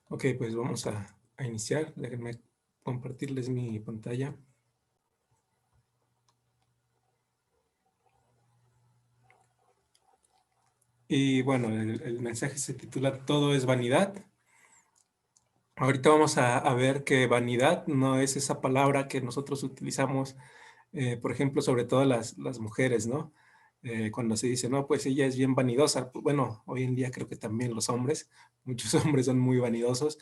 Ok, pues vamos a iniciar. Déjenme compartirles mi pantalla. Y bueno, el mensaje se titula Todo es vanidad. Ahorita vamos a ver que vanidad no es esa palabra que nosotros utilizamos, por ejemplo, sobre todo las mujeres, ¿no? Cuando se dice, no, pues ella es bien vanidosa. Bueno, hoy en día creo que también los hombres, muchos hombres son muy vanidosos,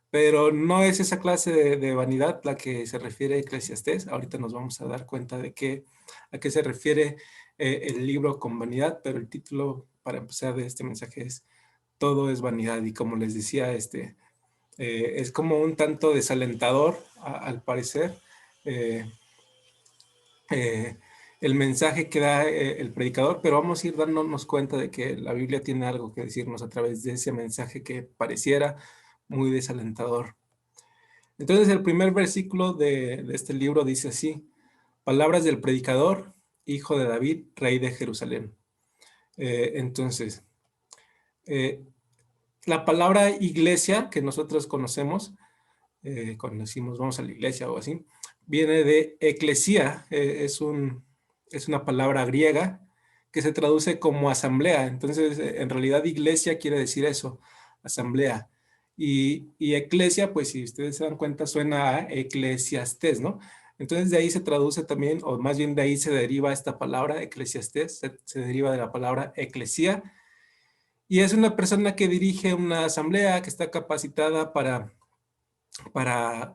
pero no es esa clase de vanidad la que se refiere a Eclesiastés. Ahorita nos vamos a dar cuenta de a qué se refiere el libro con vanidad, pero el título para empezar de este mensaje es Todo es vanidad. Y como les decía, es como un tanto desalentador, al parecer, eh, eh, el mensaje que da el predicador, pero vamos a ir dándonos cuenta de que la Biblia tiene algo que decirnos a través de ese mensaje que pareciera muy desalentador. Entonces el primer versículo de este libro dice así: palabras del predicador, hijo de David, rey de Jerusalén. Entonces, eh, la palabra iglesia que nosotros conocemos, cuando decimos vamos a la iglesia o así, viene de eclesía, es una palabra griega que se traduce como asamblea. Entonces, en realidad iglesia quiere decir eso, asamblea. Y eclesia, pues si ustedes se dan cuenta, suena a eclesiastés, ¿no? Entonces de ahí se traduce también, o más bien de ahí se deriva esta palabra, eclesiastés, se deriva de la palabra eclesía, y es una persona que dirige una asamblea, que está capacitada para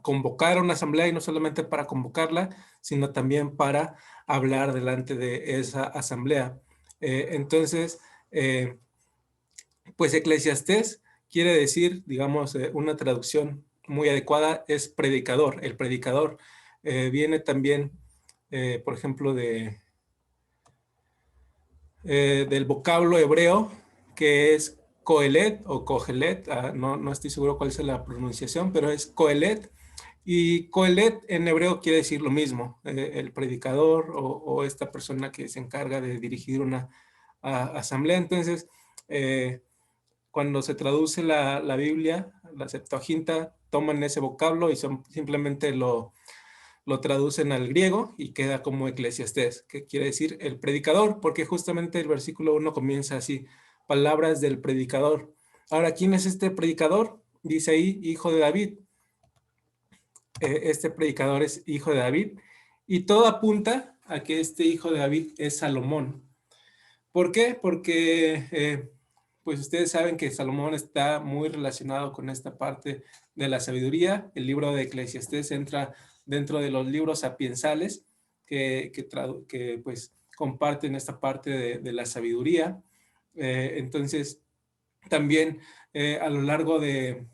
convocar a una asamblea, y no solamente para convocarla, sino también para hablar delante de esa asamblea. Entonces, pues Eclesiastés quiere decir, digamos, una traducción muy adecuada es predicador. El predicador viene también, por ejemplo, del vocablo hebreo que es Coelet o Cogelet, no estoy seguro cuál es la pronunciación, pero es Coelet. Y Coelet en hebreo quiere decir lo mismo, el predicador o esta persona que se encarga de dirigir una asamblea. Entonces, cuando se traduce la Biblia, la Septuaginta, toman ese vocablo y simplemente lo traducen al griego y queda como Eclesiastés, que quiere decir el predicador, porque justamente el versículo 1 comienza así: palabras del predicador. Ahora, ¿quién es este predicador? Dice ahí, hijo de David. Este predicador es hijo de David, y todo apunta a que este hijo de David es Salomón. ¿Por qué? Porque pues ustedes saben que Salomón está muy relacionado con esta parte de la sabiduría. El libro de Eclesiastés entra dentro de los libros sapiensales que pues comparten esta parte de la sabiduría. Entonces, también a lo largo del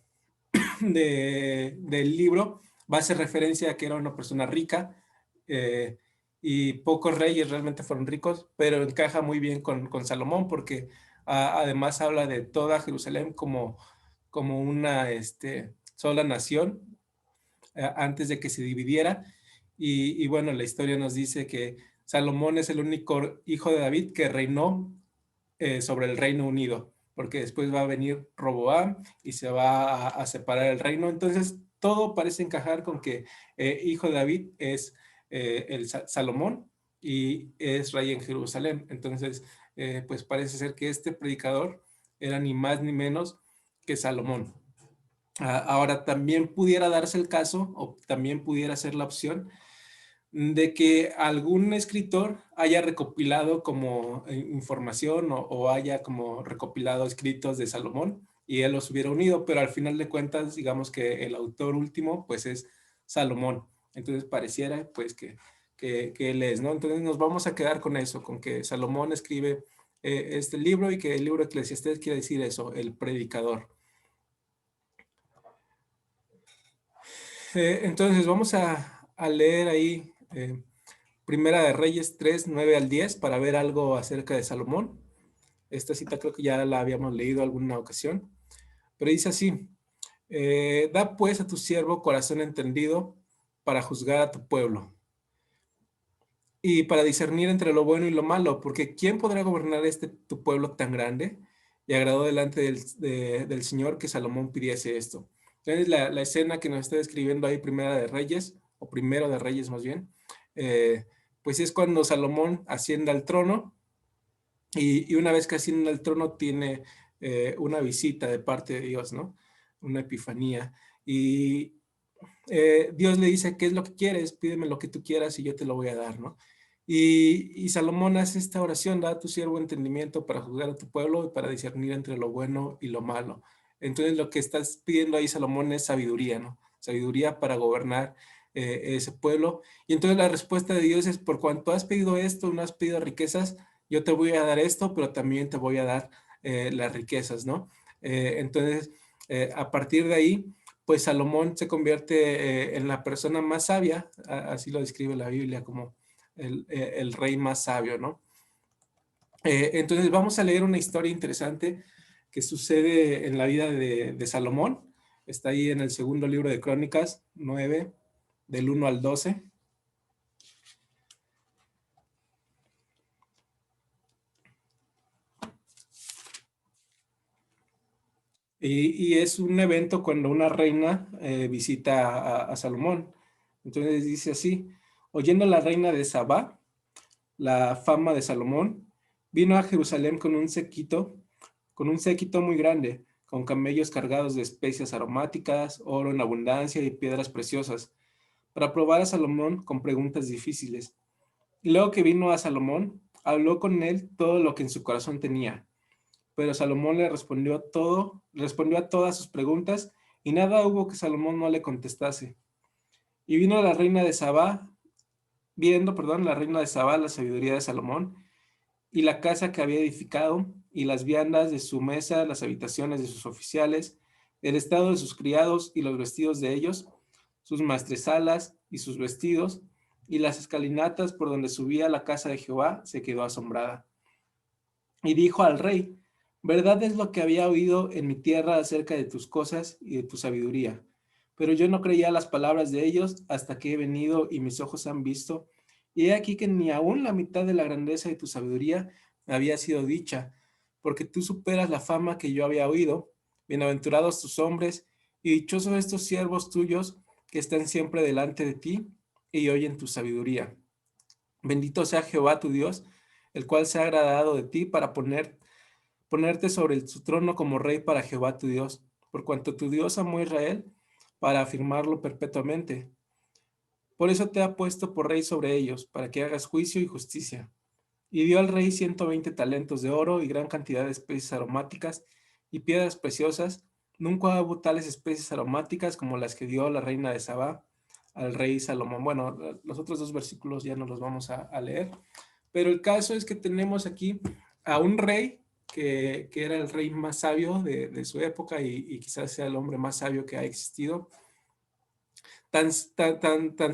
libro va a hacer referencia a que era una persona rica, eh, y pocos reyes realmente fueron ricos, pero encaja muy bien con Salomón porque además habla de toda Jerusalén como una sola nación antes de que se dividiera. Y bueno, la historia nos dice que Salomón es el único hijo de David que reinó sobre el Reino Unido, porque después va a venir Roboam y se va a separar el reino. Entonces, todo parece encajar con que hijo de David es el Salomón y es rey en Jerusalén. Entonces, pues parece ser que este predicador era ni más ni menos que Salomón. Ahora, también pudiera darse el caso, o también pudiera ser la opción, de que algún escritor haya recopilado como información o haya como recopilado escritos de Salomón y él los hubiera unido, pero al final de cuentas, digamos que el autor último pues es Salomón. Entonces pareciera pues que él es, ¿no? Entonces nos vamos a quedar con eso, con que Salomón escribe este libro y que el libro Eclesiastés quiere decir eso, el predicador. Entonces vamos a leer ahí Primera de Reyes 3, 9 al 10 para ver algo acerca de Salomón. Esta cita creo que ya la habíamos leído alguna ocasión, pero dice así: da pues a tu siervo corazón entendido para juzgar a tu pueblo y para discernir entre lo bueno y lo malo, porque ¿quién podrá gobernar tu pueblo tan grande? Y agradó delante del Señor que Salomón pidiese esto. Entonces, la escena que nos está describiendo ahí, Primera de Reyes, o Primero de Reyes más bien, pues es cuando Salomón asciende al trono y una vez que asciende al trono tiene una visita de parte de Dios, ¿no? Una epifanía. Y Dios le dice, ¿qué es lo que quieres? Pídeme lo que tú quieras y yo te lo voy a dar, ¿no? Y Salomón hace esta oración: da a tu siervo entendimiento para juzgar a tu pueblo y para discernir entre lo bueno y lo malo. Entonces lo que estás pidiendo ahí, Salomón, es sabiduría, ¿no? Sabiduría para gobernar ese pueblo. Y entonces la respuesta de Dios es: por cuanto has pedido esto, no has pedido riquezas, yo te voy a dar esto, pero también te voy a dar las riquezas, ¿no? Entonces, a partir de ahí, pues Salomón se convierte en la persona más sabia, así lo describe la Biblia, como el rey más sabio, ¿no? Entonces vamos a leer una historia interesante que sucede en la vida de Salomón. Está ahí en el segundo libro de Crónicas, 9, del 1 al 12. Y es un evento cuando una reina visita a Salomón. Entonces dice así: oyendo la reina de Sabá la fama de Salomón, vino a Jerusalén con un séquito muy grande, con camellos cargados de especias aromáticas, oro en abundancia y piedras preciosas, para probar a Salomón con preguntas difíciles. Y luego que vino a Salomón, habló con él todo lo que en su corazón tenía. Pero Salomón respondió a todas sus preguntas, y nada hubo que Salomón no le contestase. Y vino la reina de Sabá, la reina de Sabá, la sabiduría de Salomón, y la casa que había edificado, y las viandas de su mesa, las habitaciones de sus oficiales, el estado de sus criados y los vestidos de ellos, sus maestresalas y sus vestidos, y las escalinatas por donde subía la casa de Jehová, se quedó asombrada. Y dijo al rey: verdad es lo que había oído en mi tierra acerca de tus cosas y de tu sabiduría, pero yo no creía las palabras de ellos hasta que he venido y mis ojos han visto, y he aquí que ni aún la mitad de la grandeza de tu sabiduría me había sido dicha, porque tú superas la fama que yo había oído. Bienaventurados tus hombres, y dichosos estos siervos tuyos que están siempre delante de ti y oyen tu sabiduría. Bendito sea Jehová tu Dios, el cual se ha agradado de ti para ponerte sobre su trono como rey para Jehová tu Dios, por cuanto tu Dios amó a Israel, para afirmarlo perpetuamente. Por eso te ha puesto por rey sobre ellos, para que hagas juicio y justicia. Y dio al rey 120 talentos de oro y gran cantidad de especies aromáticas y piedras preciosas. Nunca hubo tales especies aromáticas como las que dio la reina de Sabá al rey Salomón. Bueno, los otros dos versículos ya no los vamos a leer, pero el caso es que tenemos aquí a un rey que era el rey más sabio de su época y quizás sea el hombre más sabio que ha existido. Tan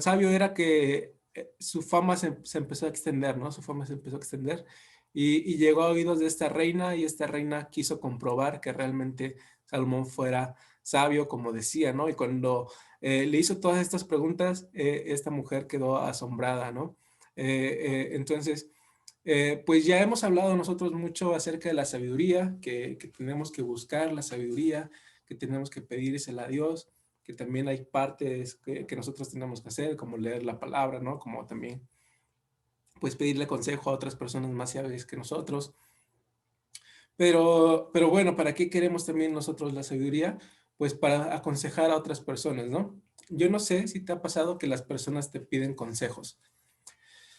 sabio era que su fama se empezó a extender, ¿no? Su fama se empezó a extender y llegó a oídos de esta reina, y esta reina quiso comprobar que realmente Salomón fuera sabio, como decía, ¿no? Y cuando le hizo todas estas preguntas, esta mujer quedó asombrada, ¿no? Entonces, pues ya hemos hablado nosotros mucho acerca de la sabiduría, que tenemos que buscar la sabiduría, que tenemos que pedírsela a Dios, que también hay partes que nosotros tenemos que hacer, como leer la palabra, ¿no? Como también, pues, pedirle consejo a otras personas más sabias que nosotros. Pero bueno, ¿para qué queremos también nosotros la sabiduría? Pues para aconsejar a otras personas, ¿no? Yo no sé si te ha pasado que las personas te piden consejos.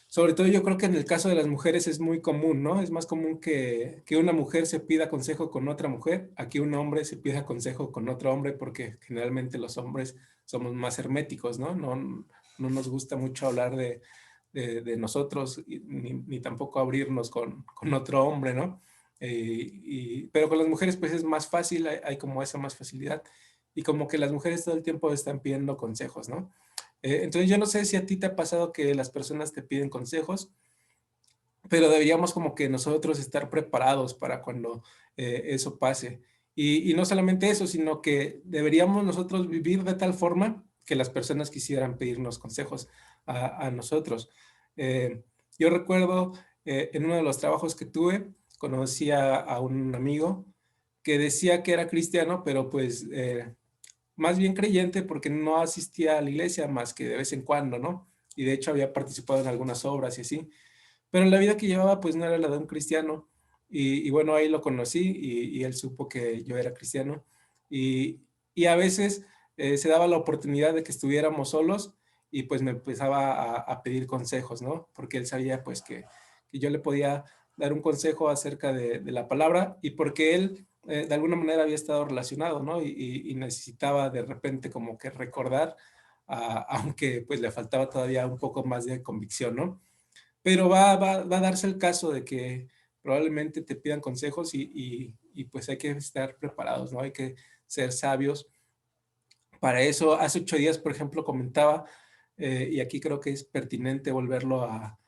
Sobre todo yo creo que en el caso de las mujeres es muy común, ¿no? Es más común que una mujer se pida consejo con otra mujer, a que un hombre se pida consejo con otro hombre, porque generalmente los hombres somos más herméticos, ¿no? No nos gusta mucho hablar de nosotros, ni tampoco abrirnos con otro hombre, ¿no? Pero con las mujeres pues es más fácil, hay como esa más facilidad, y como que las mujeres todo el tiempo están pidiendo consejos, ¿no? Entonces yo no sé si a ti te ha pasado que las personas te piden consejos, pero deberíamos como que nosotros estar preparados para cuando eso pase. Y no solamente eso, sino que deberíamos nosotros vivir de tal forma que las personas quisieran pedirnos consejos a nosotros. Yo recuerdo en uno de los trabajos que tuve, conocí a un amigo que decía que era cristiano, pero pues más bien creyente porque no asistía a la iglesia más que de vez en cuando, ¿no? Y de hecho había participado en algunas obras y así. Pero la vida que llevaba pues no era la de un cristiano. Y bueno, ahí lo conocí y él supo que yo era cristiano. Y, y a veces se daba la oportunidad de que estuviéramos solos y pues me empezaba a pedir consejos, ¿no? Porque él sabía pues que yo le podía dar un consejo acerca de la palabra y porque él de alguna manera había estado relacionado, ¿no? Y necesitaba de repente como que recordar, aunque pues le faltaba todavía un poco más de convicción, ¿no? Pero va a darse el caso de que probablemente te pidan consejos y pues hay que estar preparados, ¿no? Hay que ser sabios. Para eso, hace 8 días, por ejemplo, comentaba, y aquí creo que es pertinente volverlo a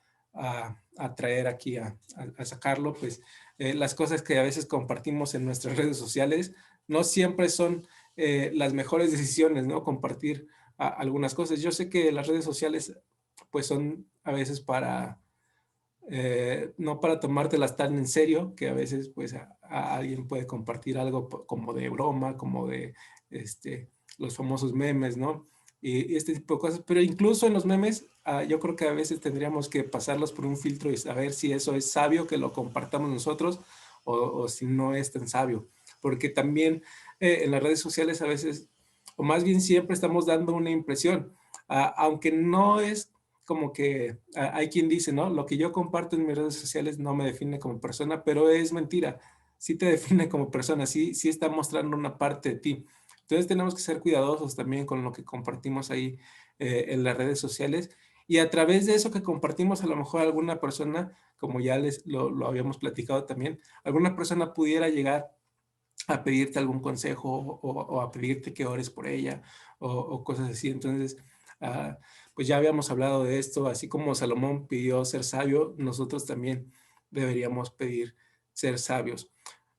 traer aquí, a sacarlo, pues las cosas que a veces compartimos en nuestras redes sociales no siempre son las mejores decisiones, ¿no? Compartir algunas cosas. Yo sé que las redes sociales pues son a veces para no para tomártelas tan en serio, que a veces pues a alguien puede compartir algo como de broma, como de los famosos memes, ¿no? Y este tipo de cosas, pero incluso en los memes yo creo que a veces tendríamos que pasarlos por un filtro y saber si eso es sabio que lo compartamos nosotros o si no es tan sabio, porque también en las redes sociales a veces, o más bien siempre estamos dando una impresión, aunque no es como que hay quien dice, ¿no? Lo que yo comparto en mis redes sociales no me define como persona, pero es mentira. Sí te define como persona, sí está mostrando una parte de ti. Entonces tenemos que ser cuidadosos también con lo que compartimos ahí en las redes sociales. Y a través de eso que compartimos, a lo mejor alguna persona, como ya lo habíamos platicado también, alguna persona pudiera llegar a pedirte algún consejo o a pedirte que ores por ella o cosas así. Entonces, ah, pues ya habíamos hablado de esto, así como Salomón pidió ser sabio, nosotros también deberíamos pedir ser sabios.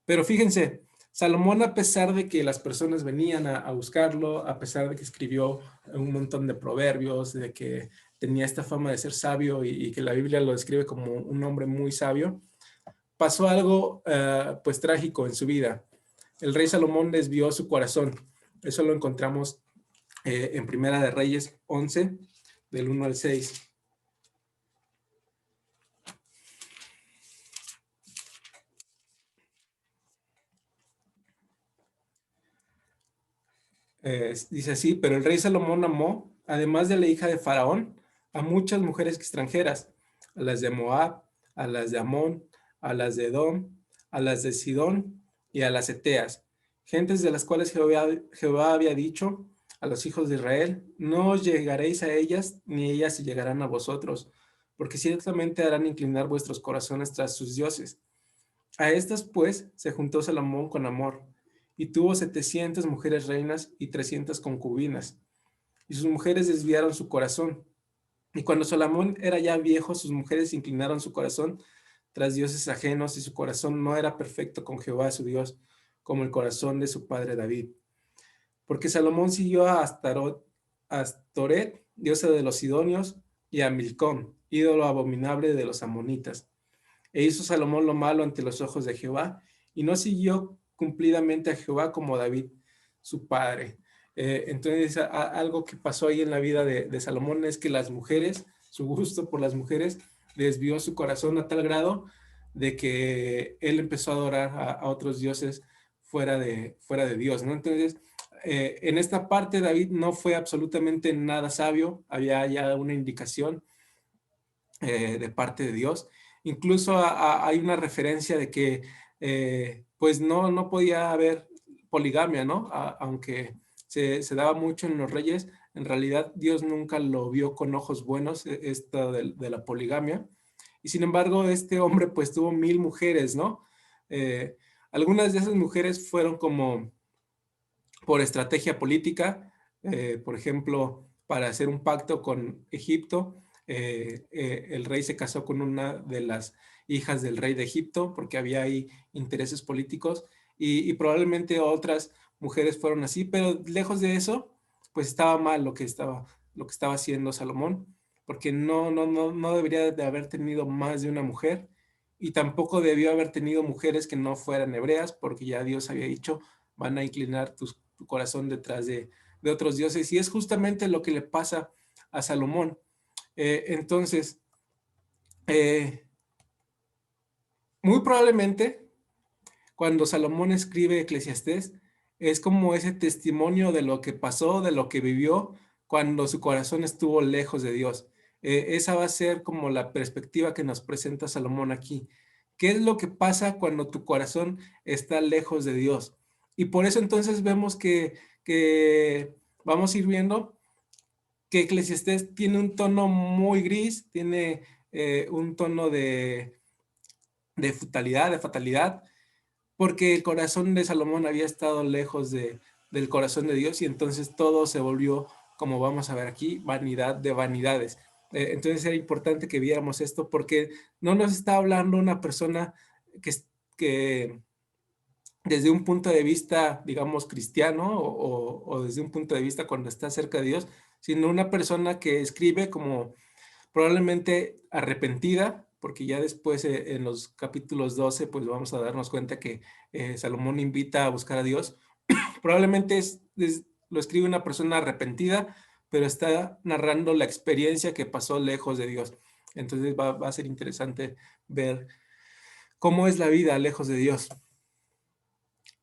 Pero fíjense, Salomón, a pesar de que las personas venían a buscarlo, a pesar de que escribió un montón de proverbios, de que tenía esta fama de ser sabio y que la Biblia lo describe como un hombre muy sabio, pasó algo pues trágico en su vida. El rey Salomón desvió su corazón. Eso lo encontramos en Primera de Reyes 11, del 1 al 6. Dice así, pero el rey Salomón amó, además de la hija de Faraón, a muchas mujeres extranjeras, a las de Moab, a las de Amón, a las de Edom, a las de Sidón y a las eteas, gentes de las cuales Jehová había dicho a los hijos de Israel, no os llegaréis a ellas, ni ellas se llegarán a vosotros, porque ciertamente harán inclinar vuestros corazones tras sus dioses. A estas, pues, se juntó Salomón con Amor, y tuvo 700 mujeres reinas y 300 concubinas, y sus mujeres desviaron su corazón. Y cuando Salomón era ya viejo, sus mujeres inclinaron su corazón tras dioses ajenos, y su corazón no era perfecto con Jehová su Dios, como el corazón de su padre David. Porque Salomón siguió a Astoret, diosa de los sidonios, y a Milcom, ídolo abominable de los amonitas. E hizo Salomón lo malo ante los ojos de Jehová, y no siguió cumplidamente a Jehová como David, su padre. Entonces, algo que pasó ahí en la vida de Salomón es que las mujeres, su gusto por las mujeres, desvió su corazón a tal grado de que él empezó a adorar a otros dioses fuera de Dios, ¿no? Entonces, en esta parte David no fue absolutamente nada sabio, había ya una indicación de parte de Dios. Incluso hay una referencia de que pues no podía haber poligamia, ¿no? Aunque se daba mucho en los reyes, en realidad Dios nunca lo vio con ojos buenos, esto de la poligamia. Y sin embargo, este hombre pues tuvo 1000 mujeres, ¿no? Eh, algunas de esas mujeres fueron como por estrategia política, por ejemplo, para hacer un pacto con Egipto, el rey se casó con una de las hijas del rey de Egipto porque había ahí intereses políticos y probablemente otras mujeres fueron así, pero lejos de eso, pues estaba mal lo que estaba haciendo Salomón, porque no debería de haber tenido más de una mujer y tampoco debió haber tenido mujeres que no fueran hebreas, porque ya Dios había dicho, van a inclinar tu corazón detrás de otros dioses. Y es justamente lo que le pasa a Salomón. Entonces, muy probablemente cuando Salomón escribe Eclesiastés, es como ese testimonio de lo que pasó, de lo que vivió cuando su corazón estuvo lejos de Dios. Esa va a ser como la perspectiva que nos presenta Salomón aquí. ¿Qué es lo que pasa cuando tu corazón está lejos de Dios? Y por eso entonces vemos que vamos a ir viendo que Eclesiastés tiene un tono muy gris, tiene un tono de fatalidad, porque el corazón de Salomón había estado lejos del corazón de Dios y entonces todo se volvió, como vamos a ver aquí, vanidad de vanidades. Entonces era importante que viéramos esto porque no nos está hablando una persona que, que desde un punto de vista, digamos, cristiano o desde un punto de vista cuando está cerca de Dios, sino una persona que escribe como probablemente arrepentida, porque ya después en los capítulos 12, pues vamos a darnos cuenta que Salomón invita a buscar a Dios. Probablemente lo escribe una persona arrepentida, pero está narrando la experiencia que pasó lejos de Dios. Entonces va a ser interesante ver cómo es la vida lejos de Dios.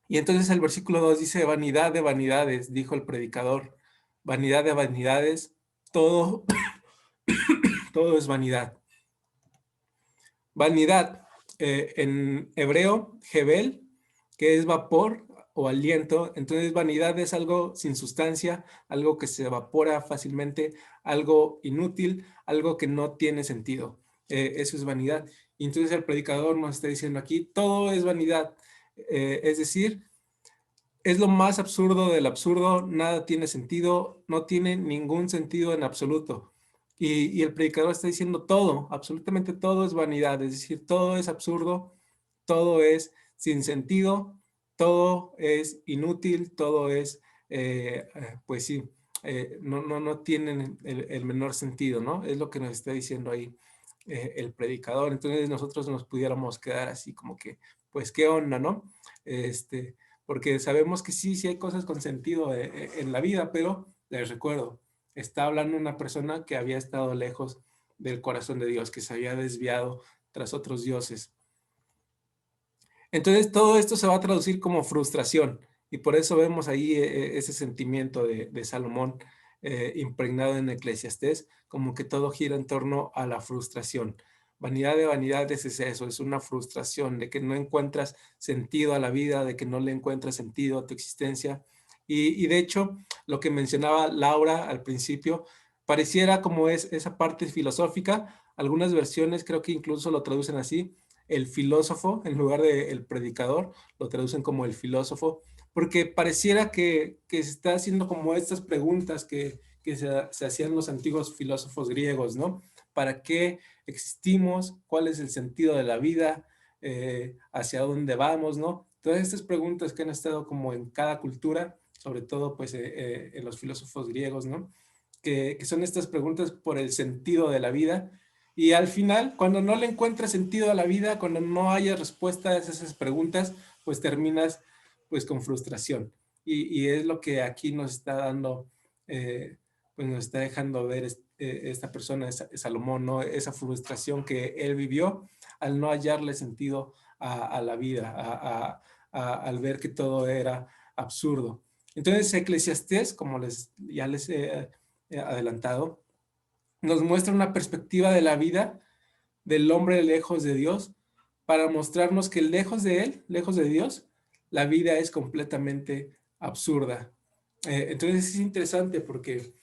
Y entonces el versículo 2 dice, vanidad de vanidades, dijo el predicador, vanidad de vanidades, todo, todo es vanidad. Vanidad, en hebreo, Hebel, que es vapor o aliento. Entonces, vanidad es algo sin sustancia, algo que se evapora fácilmente, algo inútil, algo que no tiene sentido. Eso es vanidad. Y entonces el predicador nos está diciendo aquí, todo es vanidad. Es decir, es lo más absurdo del absurdo, nada tiene sentido, no tiene ningún sentido en absoluto. Y el predicador está diciendo todo, absolutamente todo es vanidad, es decir, todo es absurdo, todo es sin sentido, todo es inútil, todo es, pues sí, no tienen el menor sentido, ¿no? Es lo que nos está diciendo ahí el predicador. Entonces nosotros nos pudiéramos quedar así como que, pues, ¿qué onda, no? Porque sabemos que sí hay cosas con sentido en la vida, pero les recuerdo, está hablando una persona que había estado lejos del corazón de Dios, que se había desviado tras otros dioses. Entonces todo esto se va a traducir como frustración y por eso vemos ahí ese sentimiento de Salomón impregnado en Eclesiastés, como que todo gira en torno a la frustración. Vanidad de vanidades es eso, es una frustración de que no encuentras sentido a la vida, de que no le encuentras sentido a tu existencia. Y de hecho, lo que mencionaba Laura al principio, pareciera como es esa parte filosófica. Algunas versiones creo que incluso lo traducen así, el filósofo, en lugar de el predicador, lo traducen como el filósofo, porque pareciera que se está haciendo como estas preguntas que se hacían los antiguos filósofos griegos, ¿no? ¿Para qué existimos? ¿Cuál es el sentido de la vida? ¿Hacia dónde vamos? ¿No? Todas estas preguntas que han estado como en cada cultura, sobre todo pues en los filósofos griegos, ¿no? Que son estas preguntas por el sentido de la vida. Y al final, cuando no le encuentras sentido a la vida, cuando no haya respuesta a esas preguntas, pues terminas pues con frustración. Y es lo que aquí nos está dando, pues nos está dejando ver esta persona, Salomón, ¿no? Esa frustración que él vivió al no hallarle sentido a la vida, al ver que todo era absurdo. Entonces, Eclesiastés, como ya les he adelantado, nos muestra una perspectiva de la vida del hombre lejos de Dios para mostrarnos que lejos de Él, lejos de Dios, la vida es completamente absurda. Entonces es interesante porque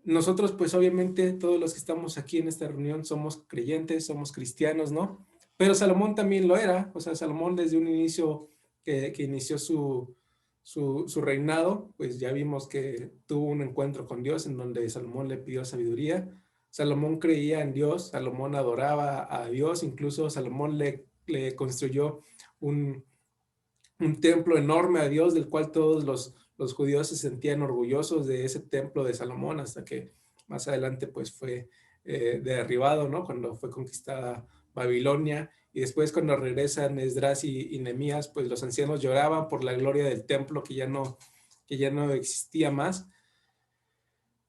nosotros, pues obviamente todos los que estamos aquí en esta reunión somos creyentes, somos cristianos, ¿no? Pero Salomón también lo era, o sea, Salomón desde un inicio que inició su reinado, pues ya vimos que tuvo un encuentro con Dios en donde Salomón le pidió sabiduría. Salomón creía en Dios, Salomón adoraba a Dios, incluso Salomón le construyó un, un templo enorme a Dios, del cual todos los judíos se sentían orgullosos de ese templo de Salomón, hasta que más adelante pues fue derribado, ¿no? Cuando fue conquistada Babilonia Y después cuando regresan Esdras y Nehemías, pues los ancianos lloraban por la gloria del templo que ya no existía más.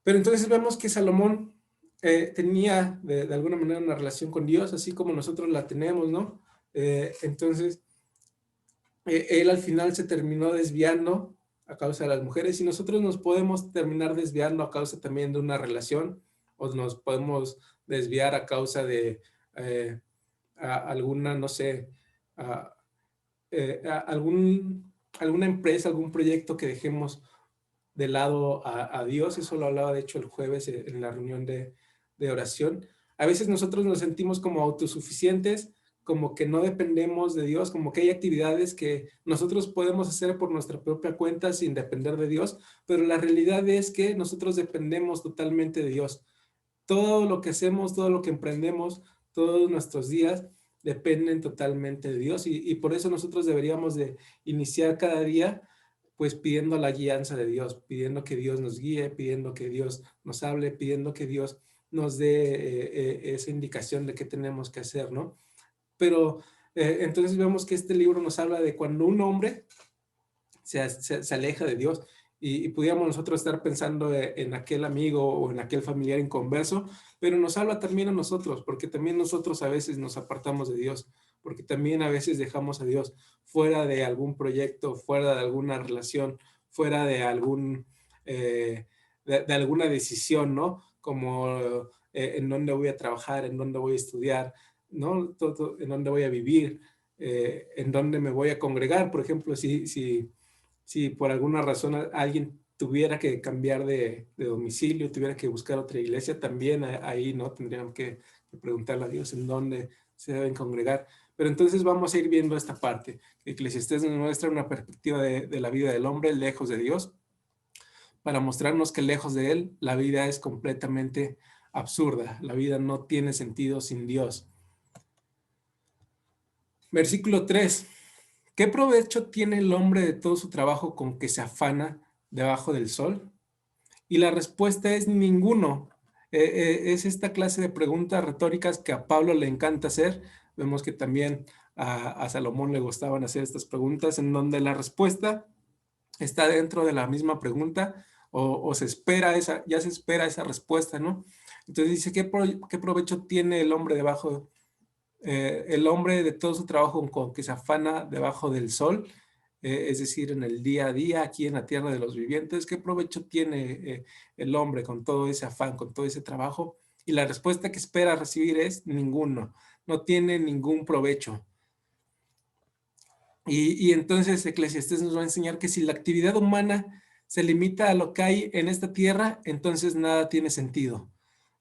Pero entonces vemos que Salomón tenía de alguna manera una relación con Dios, así como nosotros la tenemos, ¿no? Entonces, él al final se terminó desviando a causa de las mujeres y nosotros nos podemos terminar desviando a causa también de una relación o nos podemos desviar a causa de alguna, no sé, a, alguna empresa, algún proyecto que dejemos de lado a Dios. Eso lo hablaba de hecho el jueves en la reunión de oración. A veces nosotros nos sentimos como autosuficientes, como que no dependemos de Dios, como que hay actividades que nosotros podemos hacer por nuestra propia cuenta sin depender de Dios, pero la realidad es que nosotros dependemos totalmente de Dios. Todo lo que hacemos, todo lo que emprendemos, todos nuestros días dependen totalmente de Dios y por eso nosotros deberíamos de iniciar cada día pues pidiendo la guianza de Dios, pidiendo que Dios nos guíe, pidiendo que Dios nos hable, pidiendo que Dios nos dé esa indicación de qué tenemos que hacer, ¿no? Pero entonces vemos que este libro nos habla de cuando un hombre se aleja de Dios y pudiéramos nosotros estar pensando en aquel amigo o en aquel familiar inconverso, pero nos habla también a nosotros, porque también nosotros a veces nos apartamos de Dios, porque también a veces dejamos a Dios fuera de algún proyecto, fuera de alguna relación, fuera de de alguna decisión, ¿no? Como en dónde voy a trabajar, en dónde voy a estudiar, ¿no? En dónde voy a vivir, en dónde me voy a congregar, por ejemplo, si por alguna razón alguien tuviera que cambiar de domicilio, tuviera que buscar otra iglesia, también ahí no tendrían que preguntarle a Dios en dónde se deben congregar. Pero entonces vamos a ir viendo esta parte. Eclesiastés nos muestra una perspectiva de la vida del hombre lejos de Dios, para mostrarnos que lejos de Él la vida es completamente absurda. La vida no tiene sentido sin Dios. Versículo 3. ¿Qué provecho tiene el hombre de todo su trabajo con que se afana debajo del sol? Y la respuesta es ninguno. Es esta clase de preguntas retóricas que a Pablo le encanta hacer. Vemos que también a Salomón le gustaban hacer estas preguntas en donde la respuesta está dentro de la misma pregunta o se espera ya se espera esa respuesta, ¿no? Entonces dice, ¿qué provecho tiene el hombre el hombre de todo su trabajo con que se afana debajo del sol, es decir, en el día a día, aquí en la tierra de los vivientes? ¿Qué provecho tiene el hombre con todo ese afán, con todo ese trabajo? Y la respuesta que espera recibir es ninguno, no tiene ningún provecho. Y entonces Eclesiastés nos va a enseñar que si la actividad humana se limita a lo que hay en esta tierra, entonces nada tiene sentido.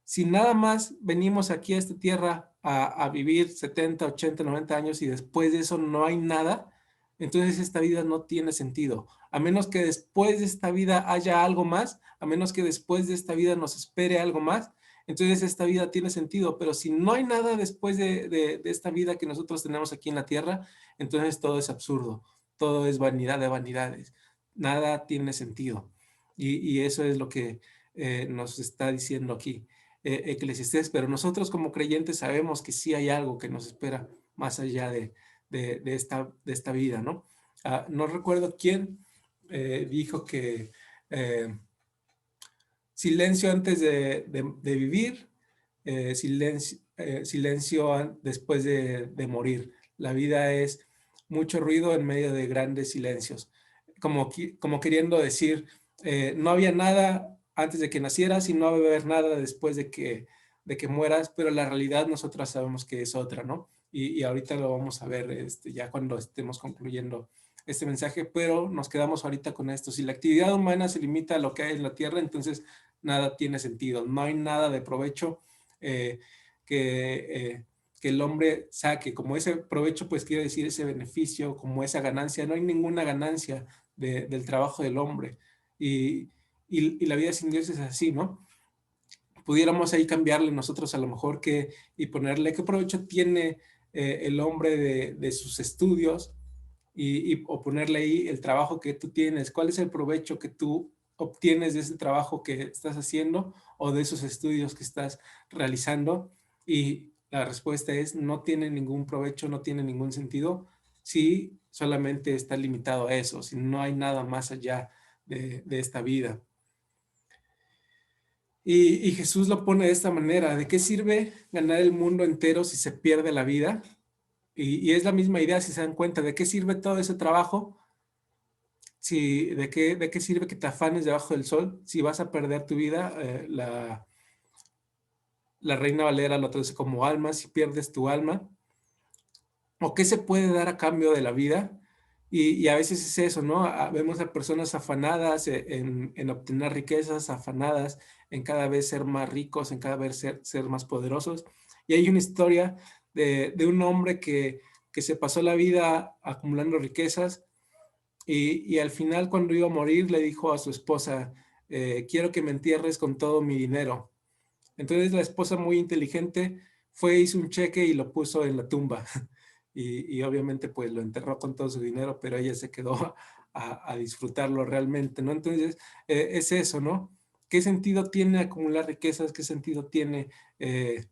Si nada más venimos aquí a esta tierra a vivir 70, 80, 90 años y después de eso no hay nada, entonces esta vida no tiene sentido. A menos que después de esta vida haya algo más, a menos que después de esta vida nos espere algo más, entonces esta vida tiene sentido. Pero si no hay nada después de esta vida que nosotros tenemos aquí en la tierra, entonces todo es absurdo, todo es vanidad de vanidades, nada tiene sentido. Y eso es lo que nos está diciendo aquí Eclesiastés, pero nosotros como creyentes sabemos que sí hay algo que nos espera más allá de esta vida, ¿no? No recuerdo quién dijo que silencio antes de vivir, silencio después de morir. La vida es mucho ruido en medio de grandes silencios, como queriendo decir, no había nada antes de que nacieras y no va a haber nada después de que mueras, pero la realidad nosotros sabemos que es otra, ¿no? Y ahorita lo vamos a ver ya cuando estemos concluyendo este mensaje, pero nos quedamos ahorita con esto. Si la actividad humana se limita a lo que hay en la Tierra, entonces nada tiene sentido, no hay nada de provecho eh, que, que el hombre saque. Como ese provecho, pues quiere decir ese beneficio, como esa ganancia, no hay ninguna ganancia del trabajo del hombre. Y la vida sin Dios es así, ¿no? Pudiéramos ahí cambiarle nosotros a lo mejor y ponerle qué provecho tiene el hombre de sus estudios o ponerle ahí el trabajo que tú tienes, cuál es el provecho que tú obtienes de ese trabajo que estás haciendo o de esos estudios que estás realizando La respuesta es no tiene ningún provecho, no tiene ningún sentido si solamente está limitado a eso, si no hay nada más allá de esta vida. Y Jesús lo pone de esta manera: ¿de qué sirve ganar el mundo entero si se pierde la vida? Y es la misma idea, si se dan cuenta, ¿de qué sirve todo ese trabajo? Si, de qué sirve que te afanes debajo del sol si vas a perder tu vida? La Reina Valera lo traduce como alma, si pierdes tu alma. ¿O qué se puede dar a cambio de la vida? Y a veces es eso, ¿no? Vemos a personas afanadas en obtener riquezas, afanadas en cada vez ser más ricos, en cada vez ser más poderosos. Y hay una historia de un hombre que se pasó la vida acumulando riquezas y al final, cuando iba a morir, le dijo a su esposa: quiero que me entierres con todo mi dinero. Entonces la esposa, muy inteligente, fue, hizo un cheque y lo puso en la tumba. Y obviamente pues lo enterró con todo su dinero, pero ella se quedó a disfrutarlo realmente, ¿no? Entonces es eso, ¿no? ¿Qué sentido tiene acumular riquezas? ¿Qué sentido tiene eh,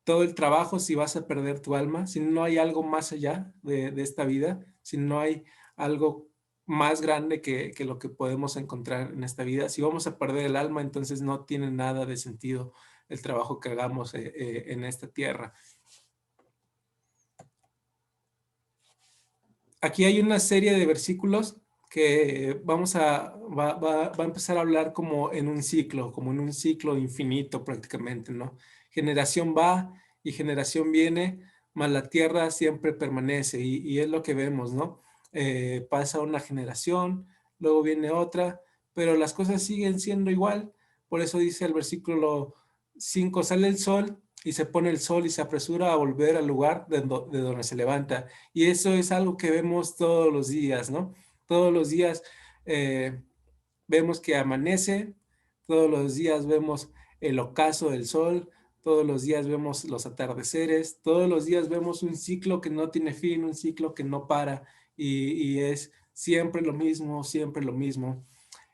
todo el trabajo si vas a perder tu alma? Si no hay algo más allá de esta vida, si no hay algo más grande que lo que podemos encontrar en esta vida, si vamos a perder el alma, entonces no tiene nada de sentido el trabajo que hagamos en esta tierra. Aquí hay una serie de versículos que va a empezar a hablar como en un ciclo, como en un ciclo infinito prácticamente, ¿no? Generación va y generación viene, mas la tierra siempre permanece y es lo que vemos, ¿no? Pasa una generación, luego viene otra, pero las cosas siguen siendo igual. Por eso dice el versículo 5: sale el sol y se pone el sol y se apresura a volver al lugar de donde se levanta. Y eso es algo que vemos todos los días, ¿no? Todos los días eh, vemos que amanece, todos los días vemos el ocaso del sol, todos los días vemos los atardeceres, todos los días vemos un ciclo que no tiene fin, un ciclo que no para y es siempre lo mismo, siempre lo mismo.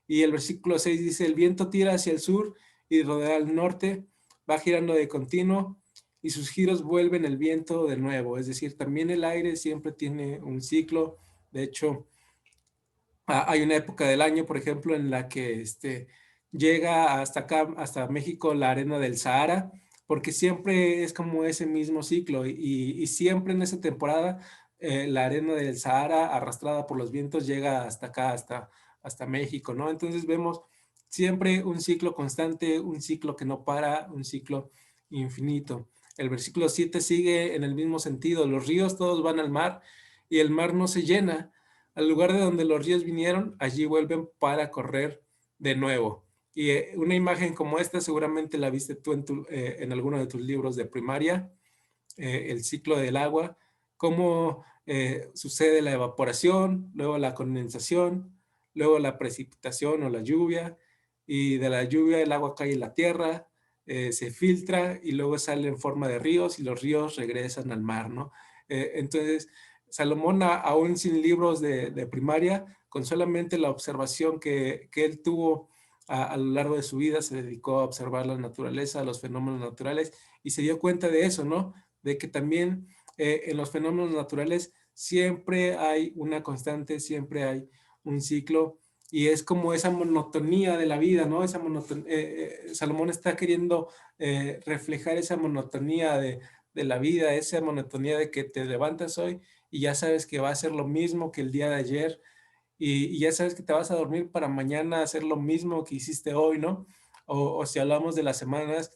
Y el versículo 6 dice: el viento tira hacia el sur y rodea al norte, va girando de continuo y sus giros vuelven el viento de nuevo. Es decir, también el aire siempre tiene un ciclo. De hecho, hay una época del año, por ejemplo, en la que llega hasta acá, hasta México, la arena del Sahara, porque siempre es como ese mismo ciclo y siempre en esa temporada la arena del Sahara, arrastrada por los vientos, llega hasta acá, hasta México, ¿no? Entonces vemos siempre un ciclo constante, un ciclo que no para, un ciclo infinito. El versículo 7 sigue en el mismo sentido: los ríos todos van al mar y el mar no se llena. Al lugar de donde los ríos vinieron, allí vuelven para correr de nuevo. Y una imagen como esta seguramente la viste tú en alguno de tus libros de primaria, el ciclo del agua, cómo sucede la evaporación, luego la condensación, luego la precipitación o la lluvia, y de la lluvia el agua cae en la tierra, se filtra y luego sale en forma de ríos y los ríos regresan al mar, ¿no? Entonces, Salomón, aún sin libros de primaria, con solamente la observación que él tuvo a lo largo de su vida, se dedicó a observar la naturaleza, los fenómenos naturales, y se dio cuenta de eso, ¿no? De que también en los fenómenos naturales siempre hay una constante, siempre hay un ciclo, y es como esa monotonía de la vida, ¿no? Salomón está queriendo reflejar esa monotonía de la vida, esa monotonía de que te levantas hoy y ya sabes que va a ser lo mismo que el día de ayer, y ya sabes que te vas a dormir para mañana hacer lo mismo que hiciste hoy, ¿no? O si hablamos de las semanas,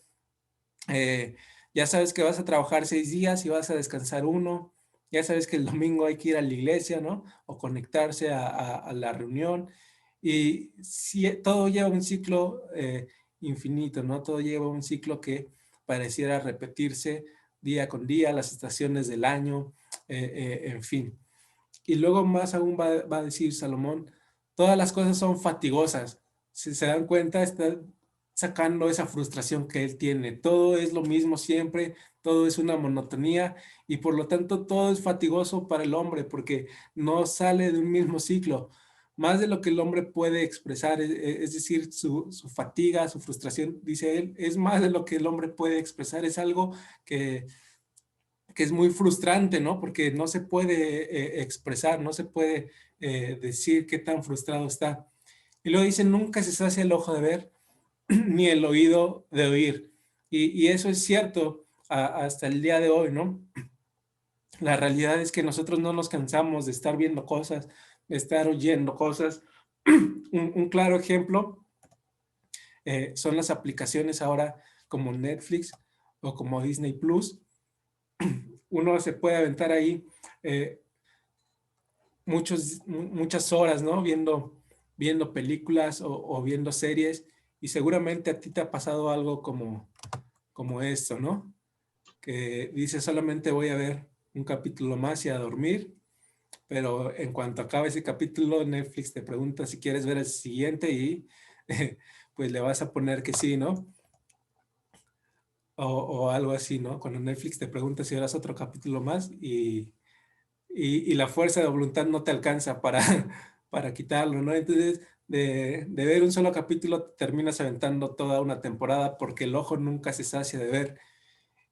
eh, ya sabes que vas a trabajar 6 días y vas a descansar uno. Ya sabes que el domingo hay que ir a la iglesia, ¿no? O conectarse a la reunión. Y si, todo lleva un ciclo infinito, ¿no? Todo lleva un ciclo que pareciera repetirse día con día, las estaciones del año, en fin. Y luego más aún va a decir Salomón: todas las cosas son fatigosas. Si se dan cuenta, está sacando esa frustración que él tiene. Todo es lo mismo siempre, todo es una monotonía y por lo tanto todo es fatigoso para el hombre porque no sale de un mismo ciclo. Más de lo que el hombre puede expresar, es decir, su fatiga, su frustración, dice él, es más de lo que el hombre puede expresar. Es algo que que es muy frustrante, ¿no? Porque no se puede expresar, no se puede decir qué tan frustrado está. Y luego dice, nunca se sacia el ojo de ver, ni el oído de oír. Y eso es cierto hasta el día de hoy, ¿no? La realidad es que nosotros no nos cansamos de estar viendo cosas, de estar oyendo cosas. Un claro ejemplo son las aplicaciones ahora como Netflix o como Disney Plus. Uno se puede aventar ahí eh, muchas horas, ¿no? Viendo películas o viendo series, y seguramente a ti te ha pasado algo como esto, ¿no? Que dices, solamente voy a ver un capítulo más y a dormir, pero en cuanto acabe ese capítulo, Netflix te pregunta si quieres ver el siguiente y pues le vas a poner que sí, ¿no? O algo así, ¿no? Cuando Netflix te pregunta si verás otro capítulo más y la fuerza de voluntad no te alcanza para, para quitarlo, ¿no? Entonces, de ver un solo capítulo, terminas aventando toda una temporada porque el ojo nunca se sacia de ver.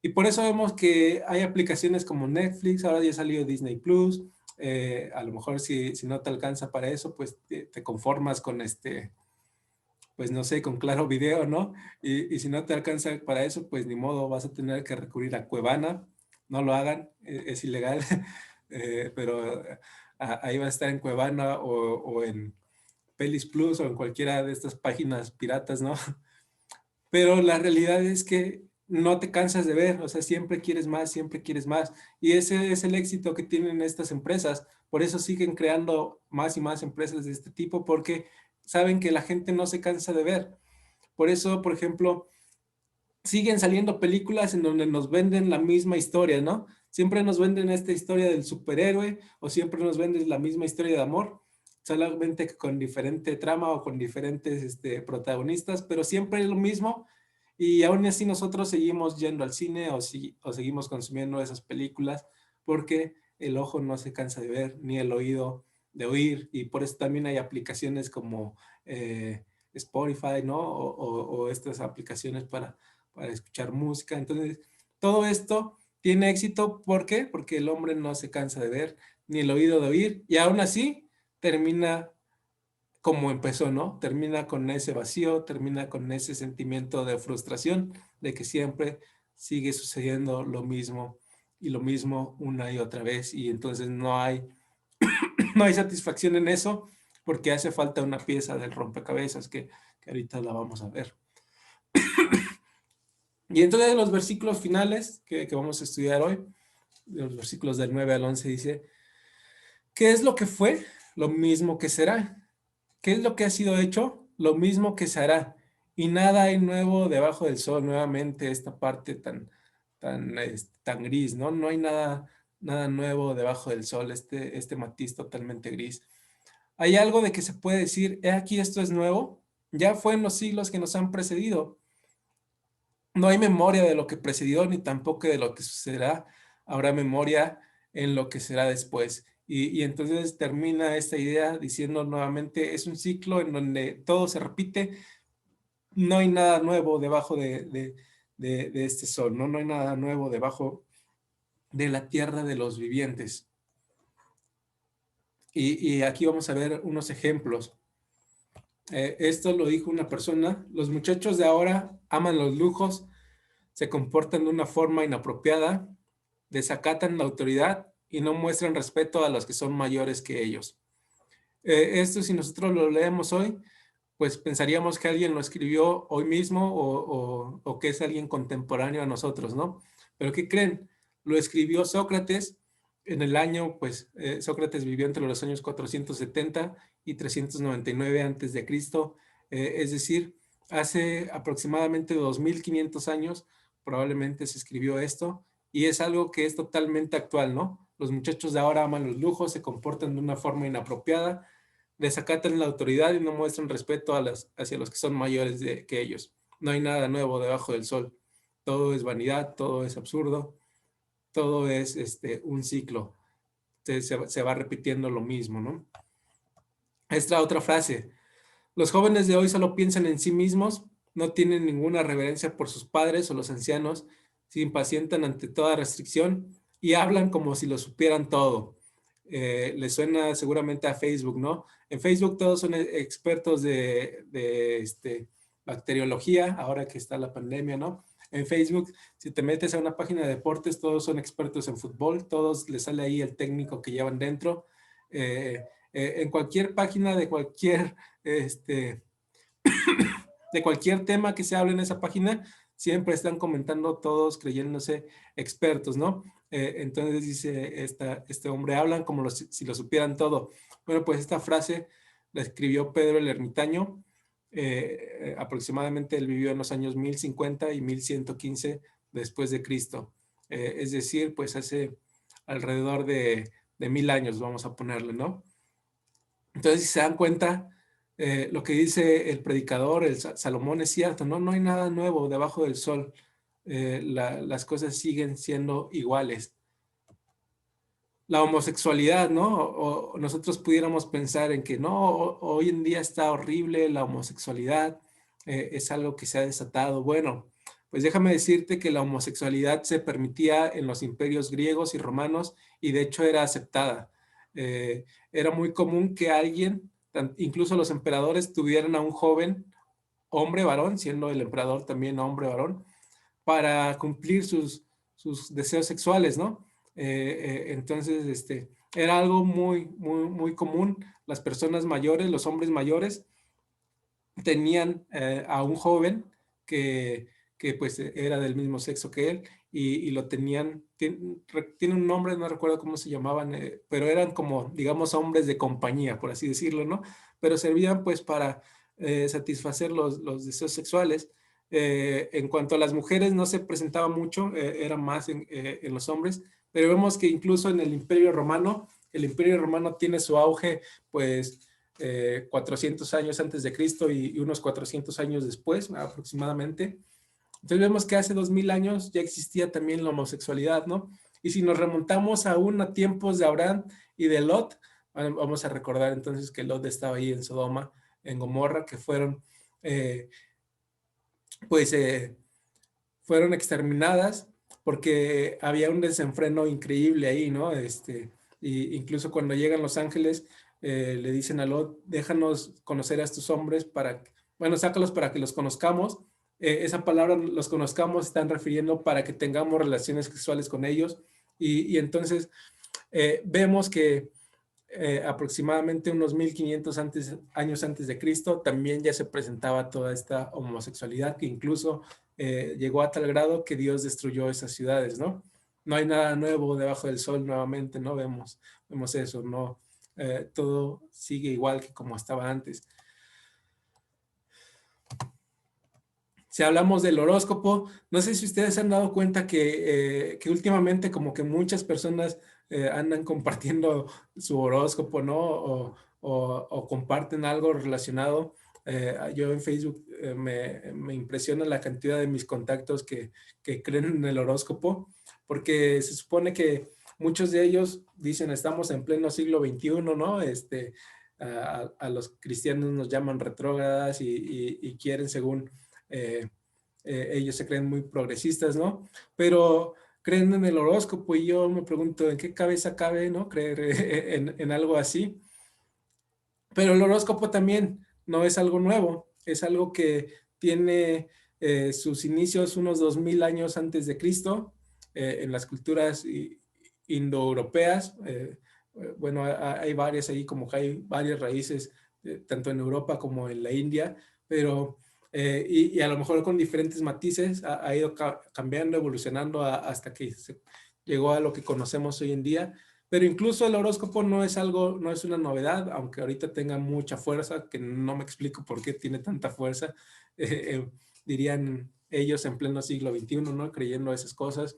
Y por eso vemos que hay aplicaciones como Netflix, ahora ya salió Disney Plus. A lo mejor si no te alcanza para eso, pues te conformas con pues no sé, con Claro Video, ¿no? Y si no te alcanza para eso, pues ni modo, vas a tener que recurrir a Cuevana. No lo hagan, es ilegal, pero ahí va a estar en Cuevana o en Pelis Plus o en cualquiera de estas páginas piratas, ¿no? Pero la realidad es que no te cansas de ver, o sea, siempre quieres más, siempre quieres más. Y ese es el éxito que tienen estas empresas. Por eso siguen creando más y más empresas de este tipo, porque saben que la gente no se cansa de ver. Por eso, por ejemplo, siguen saliendo películas en donde nos venden la misma historia, ¿no? Siempre nos venden esta historia del superhéroe o siempre nos venden la misma historia de amor, solamente con diferente trama o con diferentes protagonistas, pero siempre es lo mismo y aún así nosotros seguimos yendo al cine o seguimos consumiendo esas películas porque el ojo no se cansa de ver ni el oído de oír, y por eso también hay aplicaciones como Spotify, ¿no? O estas aplicaciones para escuchar música. Entonces, todo esto tiene éxito. ¿Por qué? Porque el hombre no se cansa de ver, ni el oído de oír, y aún así termina como empezó, ¿no? Termina con ese vacío, termina con ese sentimiento de frustración, de que siempre sigue sucediendo lo mismo y lo mismo una y otra vez, y entonces no hay satisfacción en eso, porque hace falta una pieza del rompecabezas que ahorita la vamos a ver. Y entonces los versículos finales que vamos a estudiar hoy, los versículos del 9 al 11 dice, ¿qué es lo que fue? Lo mismo que será. ¿Qué es lo que ha sido hecho? Lo mismo que se hará. Y nada hay nuevo debajo del sol. Nuevamente esta parte tan gris, ¿no? No hay nada nuevo debajo del sol, este matiz totalmente gris. Hay algo de que se puede decir, he aquí esto es nuevo, ya fue en los siglos que nos han precedido. No hay memoria de lo que precedió ni tampoco de lo que sucederá. Habrá memoria en lo que será después. Y entonces termina esta idea diciendo nuevamente, es un ciclo en donde todo se repite, no hay nada nuevo debajo de este sol, ¿no? No hay nada nuevo debajo de la tierra de los vivientes. Y aquí vamos a ver unos ejemplos. Esto lo dijo una persona, los muchachos de ahora aman los lujos, se comportan de una forma inapropiada, desacatan la autoridad y no muestran respeto a los que son mayores que ellos. Esto, si nosotros lo leemos hoy, pues pensaríamos que alguien lo escribió hoy mismo o que es alguien contemporáneo a nosotros, ¿no? Pero ¿qué creen? Lo escribió Sócrates en el año, pues Sócrates vivió entre los años 470 y 399 antes de Cristo, es decir, hace aproximadamente 2500 años probablemente se escribió esto, y es algo que es totalmente actual, ¿no? Los muchachos de ahora aman los lujos, se comportan de una forma inapropiada, desacatan la autoridad y no muestran respeto hacia los que son mayores que ellos. No hay nada nuevo debajo del sol. Todo es vanidad, todo es absurdo, todo es un ciclo. Se va repitiendo lo mismo, ¿no? Esta otra frase. Los jóvenes de hoy solo piensan en sí mismos, no tienen ninguna reverencia por sus padres o los ancianos, se impacientan ante toda restricción y hablan como si lo supieran todo. Les suena seguramente a Facebook, ¿no? En Facebook todos son expertos de bacteriología, ahora que está la pandemia, ¿no? En Facebook, si te metes a una página de deportes, todos son expertos en fútbol, todos les sale ahí el técnico que llevan dentro. En cualquier página este, de cualquier tema que se hable en esa página, siempre están comentando todos creyéndose expertos, ¿no? Entonces dice este hombre, hablan como si lo supieran todo. Bueno, pues esta frase la escribió Pedro el Ermitaño. Aproximadamente él vivió en los años 1050 y 1115 después de Cristo. Es decir, pues hace alrededor de 1000 años, vamos a ponerle, ¿no? Entonces, si se dan cuenta, lo que dice el predicador, Salomón, es cierto, ¿no? No hay nada nuevo debajo del sol. Las cosas siguen siendo iguales. La homosexualidad, ¿no? O nosotros pudiéramos pensar en que no, hoy en día está horrible la homosexualidad, es algo que se ha desatado. Bueno, pues déjame decirte que la homosexualidad se permitía en los imperios griegos y romanos y de hecho era aceptada. Era muy común que alguien, incluso los emperadores, tuvieran a un joven hombre varón, siendo el emperador también hombre varón, para cumplir sus deseos sexuales, ¿no? Entonces, era algo muy común. Las personas mayores, los hombres mayores, tenían a un joven que pues era del mismo sexo que él y lo tenían, tiene un nombre, no recuerdo cómo se llamaban, pero eran como, digamos, hombres de compañía, por así decirlo, ¿no? Pero servían pues para satisfacer los deseos sexuales. En cuanto a las mujeres, no se presentaba mucho, era más en los hombres, pero vemos que incluso en el Imperio Romano tiene su auge, pues 400 años antes de Cristo y unos 400 años después, aproximadamente. Entonces vemos que hace 2000 años ya existía también la homosexualidad, ¿no? Y si nos remontamos aún a tiempos de Abraham y de Lot, vamos a recordar entonces que Lot estaba ahí en Sodoma, en Gomorra, que eh, pues, fueron exterminadas porque había un desenfreno increíble ahí, ¿no? Y incluso cuando llegan los ángeles, le dicen a Lot, déjanos conocer a estos hombres bueno, sácalos para que los conozcamos. Esa palabra, los conozcamos, están refiriendo para que tengamos relaciones sexuales con ellos. Y entonces vemos que aproximadamente unos 1500 años antes de Cristo, también ya se presentaba toda esta homosexualidad que incluso llegó a tal grado que Dios destruyó esas ciudades, ¿no? No hay nada nuevo debajo del sol nuevamente, ¿no? Vemos eso, ¿no? Todo sigue igual que como estaba antes. Si hablamos del horóscopo, no sé si ustedes se han dado cuenta que últimamente como que muchas personas andan compartiendo su horóscopo, ¿no? O comparten algo relacionado. Yo en Facebook me impresiona la cantidad de mis contactos que creen en el horóscopo, porque se supone que muchos de ellos dicen estamos en pleno siglo XXI, ¿no? A los cristianos nos llaman retrógradas y quieren según ellos se creen muy progresistas, ¿no? Pero creen en el horóscopo y yo me pregunto, ¿en qué cabeza cabe, ¿no? Creer en algo así. Pero el horóscopo también no es algo nuevo, es algo que tiene sus inicios unos 2000 años antes de Cristo, en las culturas indoeuropeas. Bueno, hay varias ahí, como que hay varias raíces, tanto en Europa como en la India, pero y a lo mejor con diferentes matices ha ido cambiando, evolucionando hasta que llegó a lo que conocemos hoy en día. Pero incluso el horóscopo no es algo, no es una novedad, aunque ahorita tenga mucha fuerza, que no me explico por qué tiene tanta fuerza, dirían ellos en pleno siglo XXI, ¿no? Creyendo esas cosas.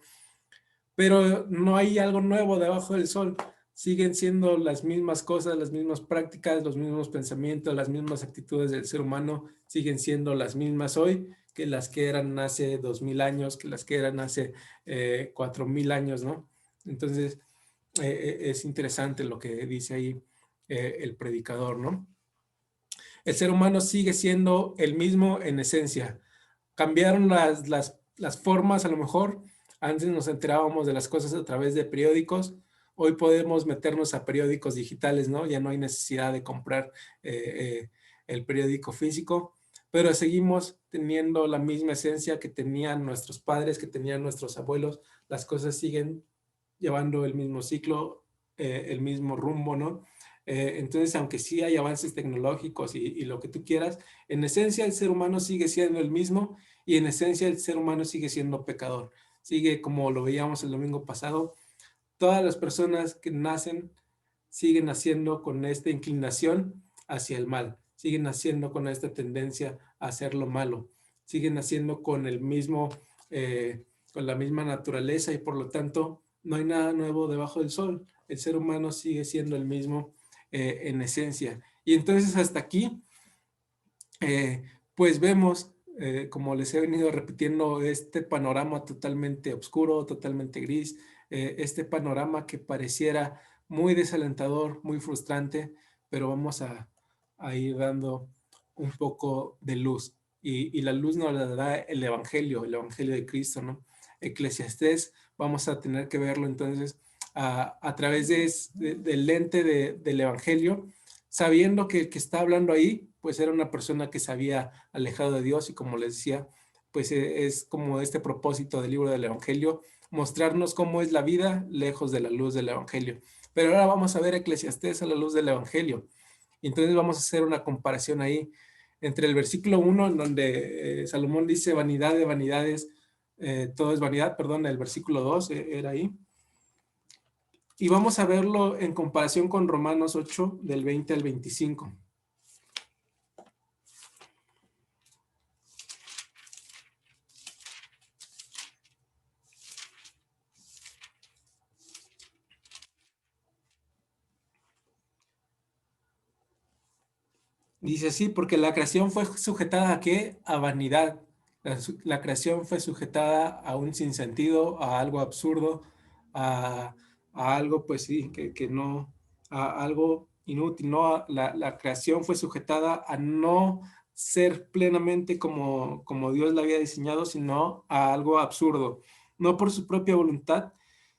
Pero no hay algo nuevo debajo del sol. Siguen siendo las mismas cosas, las mismas prácticas, los mismos pensamientos, las mismas actitudes del ser humano, siguen siendo las mismas hoy que las que eran hace 2000 años, que las que eran hace 4000 años, ¿no? Entonces, es interesante lo que dice ahí el predicador, ¿no? El ser humano sigue siendo el mismo en esencia. Cambiaron las formas a lo mejor, Antes nos enterábamos de las cosas a través de periódicos. Hoy podemos meternos a periódicos digitales, ¿no? Ya no hay necesidad de comprar el periódico físico, pero seguimos teniendo la misma esencia que tenían nuestros padres, que tenían nuestros abuelos. Las cosas siguen llevando el mismo ciclo, el mismo rumbo, ¿no? Entonces, aunque sí hay avances tecnológicos y lo que tú quieras, en esencia el ser humano sigue siendo el mismo y en esencia el ser humano sigue siendo pecador. Sigue, como lo veíamos el domingo pasado, todas las personas que nacen siguen naciendo con esta inclinación hacia el mal, siguen naciendo con esta tendencia a hacer lo malo, siguen naciendo con el mismo, con la misma naturaleza y por lo tanto no hay nada nuevo debajo del sol. El ser humano sigue siendo el mismo en esencia. Y entonces hasta aquí, pues vemos, como les he venido repitiendo, este panorama totalmente oscuro, totalmente gris, este panorama que pareciera muy desalentador, muy frustrante, pero vamos a ir dando un poco de luz. Y la luz nos la da el Evangelio de Cristo, ¿no? Eclesiastés, vamos a tener que verlo entonces a través del lente del Evangelio, sabiendo que el que está hablando ahí, pues era una persona que se había alejado de Dios y como les decía, pues es como este propósito del libro del Evangelio, mostrarnos cómo es la vida lejos de la luz del Evangelio. Pero ahora vamos a ver Eclesiastés a la luz del Evangelio. Entonces vamos a hacer una comparación ahí entre el versículo 1, en donde Salomón dice vanidad de vanidades, todo es vanidad, perdón, el versículo 2 era ahí. Y vamos a verlo en comparación con Romanos 8, del 20 al 25. Dice así, porque la creación fue sujetada ¿a qué? A vanidad. La creación fue sujetada a un sinsentido, a algo absurdo, a algo, pues sí, que no, a algo inútil, ¿no? La creación fue sujetada a no ser plenamente como Dios la había diseñado, sino a algo absurdo, no por su propia voluntad,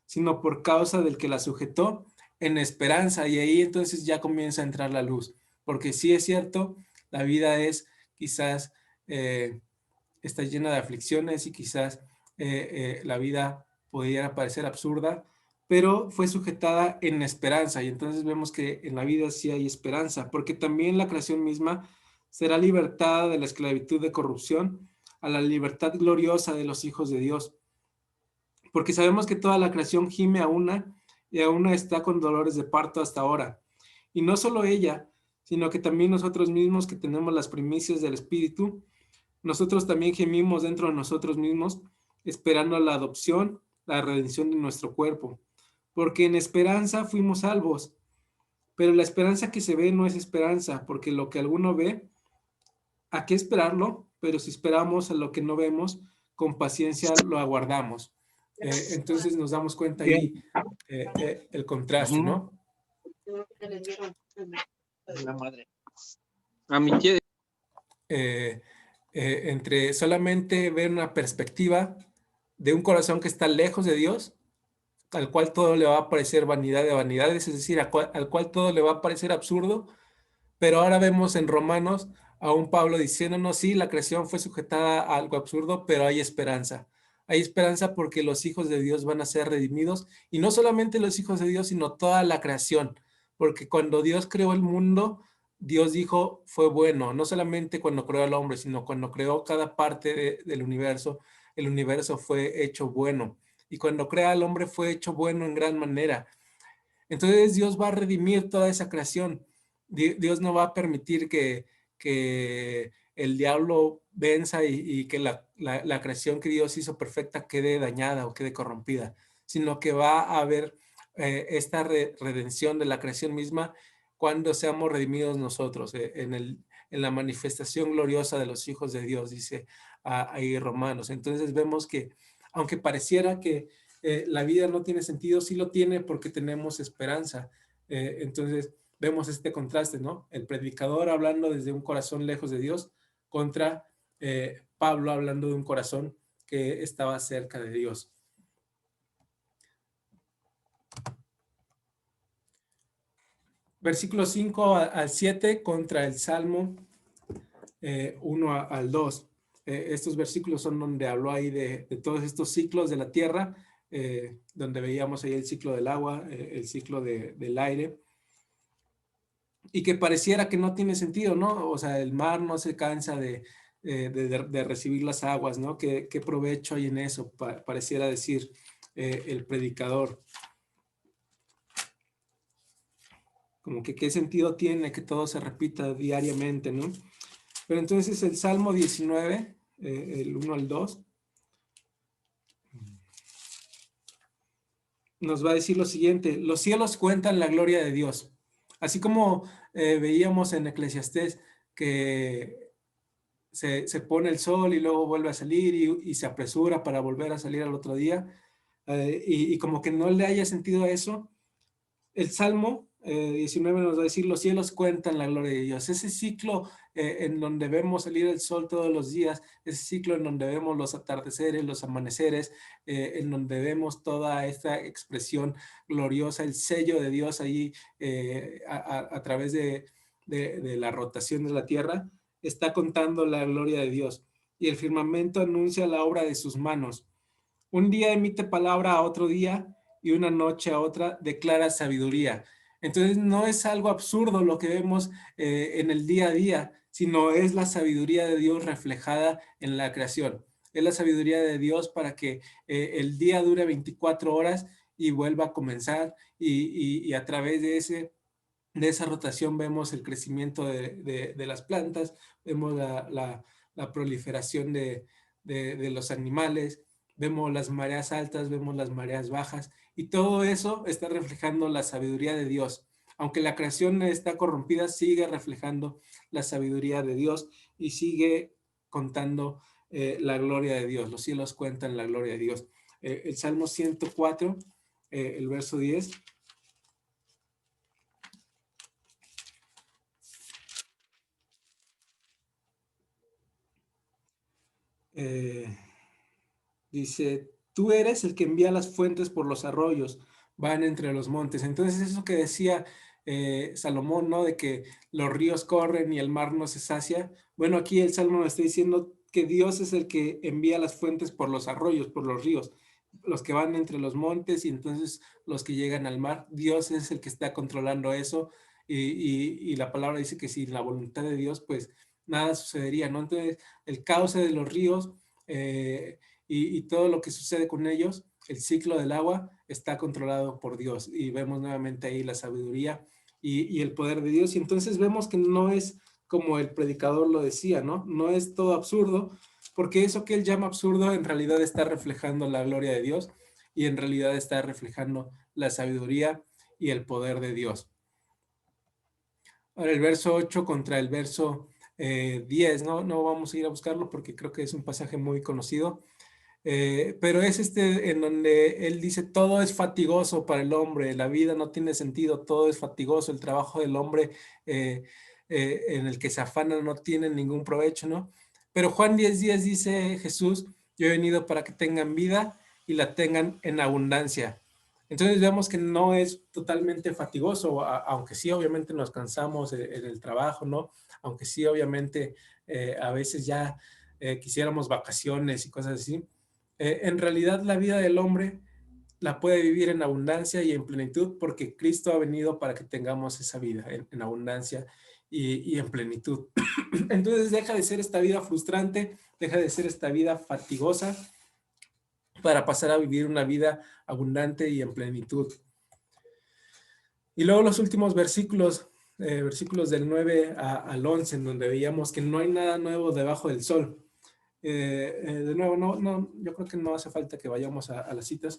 sino por causa del que la sujetó en esperanza, y ahí entonces ya comienza a entrar la luz porque sí es cierto, la vida es quizás, está llena de aflicciones y quizás la vida pudiera parecer absurda, pero fue sujetada en esperanza y entonces vemos que en la vida sí hay esperanza, porque también la creación misma será libertada de la esclavitud de corrupción a la libertad gloriosa de los hijos de Dios, porque sabemos que toda la creación gime a una y a una está con dolores de parto hasta ahora. Y no solo ella, sino que también nosotros mismos que tenemos las primicias del Espíritu, nosotros también gemimos dentro de nosotros mismos, esperando la adopción, la redención de nuestro cuerpo. Porque en esperanza fuimos salvos, pero la esperanza que se ve no es esperanza, porque lo que alguno ve, ¿a qué esperarlo? Pero si esperamos a lo que no vemos, con paciencia lo aguardamos. Entonces nos damos cuenta Bien. ahí el contraste, ¿no? La madre. A mi tía. Entre solamente ver una perspectiva de un corazón que está lejos de Dios, al cual todo le va a parecer vanidad de vanidades, es decir, al cual todo le va a parecer absurdo, pero ahora vemos en Romanos a un Pablo diciéndonos, sí, la creación fue sujetada a algo absurdo, pero hay esperanza. Hay esperanza porque los hijos de Dios van a ser redimidos, y no solamente los hijos de Dios, sino toda la creación, porque cuando Dios creó el mundo, Dios dijo, fue bueno, no solamente cuando creó al hombre, sino cuando creó cada parte del universo, el universo fue hecho bueno, y cuando crea al hombre fue hecho bueno en gran manera. Entonces Dios va a redimir toda esa creación. Dios no va a permitir que el diablo venza y que la creación que Dios hizo perfecta quede dañada o quede corrompida, sino que va a haber esta redención de la creación misma cuando seamos redimidos nosotros, en la manifestación gloriosa de los hijos de Dios, dice ahí Romanos. Entonces vemos que, aunque pareciera que la vida no tiene sentido, sí lo tiene porque tenemos esperanza. Entonces vemos este contraste, ¿no? El predicador hablando desde un corazón lejos de Dios contra Pablo hablando de un corazón que estaba cerca de Dios. versículos 5 al 7 contra el Salmo 1 al 2. Estos versículos son donde habló ahí de todos estos ciclos de la tierra, donde veíamos ahí el ciclo del agua, el ciclo del aire, y que pareciera que no tiene sentido, ¿no? O sea, el mar no se cansa de recibir las aguas, ¿no? ¿Qué provecho hay en eso? Pareciera decir el predicador. Como que qué sentido tiene que todo se repita diariamente, ¿no? Pero entonces el Salmo 19, el 1 al 2, nos va a decir lo siguiente: los cielos cuentan la gloria de Dios. Así como veíamos en Eclesiastés que se pone el sol y luego vuelve a salir y se apresura para volver a salir al otro día, y como que no le haya sentido a eso, el Salmo 19 nos va a decir: los cielos cuentan la gloria de Dios. Ese ciclo en donde vemos salir el sol todos los días, ese ciclo en donde vemos los atardeceres, los amaneceres, en donde vemos toda esta expresión gloriosa, el sello de Dios ahí a través de la rotación de la tierra, está contando la gloria de Dios. Y el firmamento anuncia la obra de sus manos. Un día emite palabra a otro día, y una noche a otra declara sabiduría. Entonces no es algo absurdo lo que vemos en el día a día, sino es la sabiduría de Dios reflejada en la creación. Es la sabiduría de Dios para que el día dure 24 horas y vuelva a comenzar, y a través de esa rotación vemos el crecimiento de las plantas, vemos la proliferación de los animales, vemos las mareas altas, vemos las mareas bajas, y todo eso está reflejando la sabiduría de Dios. Aunque la creación está corrompida, sigue reflejando la sabiduría de Dios y sigue contando la gloria de Dios. Los cielos cuentan la gloria de Dios. El Salmo 104, el verso 10. Dice: tú eres el que envía las fuentes por los arroyos, van entre los montes. Entonces eso que decía Salomón, ¿no? De que los ríos corren y el mar no se sacia. Bueno, aquí el Salmo nos está diciendo que Dios es el que envía las fuentes por los arroyos, por los ríos, los que van entre los montes y entonces los que llegan al mar. Dios es el que está controlando eso, y la palabra dice que sin la voluntad de Dios, pues nada sucedería, ¿no? Entonces el cauce de los ríos y todo lo que sucede con ellos, el ciclo del agua, está controlado por Dios, y vemos nuevamente ahí la sabiduría y el poder de Dios. Y entonces vemos que no es como el predicador lo decía, ¿no? No es todo absurdo, porque eso que él llama absurdo en realidad está reflejando la gloria de Dios, y en realidad está reflejando la sabiduría y el poder de Dios. Ahora el verso 8 contra el verso 10, no vamos a ir a buscarlo porque creo que es un pasaje muy conocido, pero es en donde él dice: todo es fatigoso para el hombre, la vida no tiene sentido, todo es fatigoso, el trabajo del hombre en el que se afana no tiene ningún provecho, ¿no? Pero Juan 10:10 dice Jesús: yo he venido para que tengan vida y la tengan en abundancia. Entonces vemos que no es totalmente fatigoso, aunque sí obviamente nos cansamos en el trabajo, ¿no? Aunque sí obviamente a veces ya quisiéramos vacaciones y cosas así. En realidad la vida del hombre la puede vivir en abundancia y en plenitud, porque Cristo ha venido para que tengamos esa vida en abundancia y en plenitud. Entonces deja de ser esta vida frustrante, deja de ser esta vida fatigosa, para pasar a vivir una vida abundante y en plenitud. Y luego los últimos versículos, versículos del 9 al 11, en donde veíamos que no hay nada nuevo debajo del sol. De nuevo, yo creo que no hace falta que vayamos a las citas.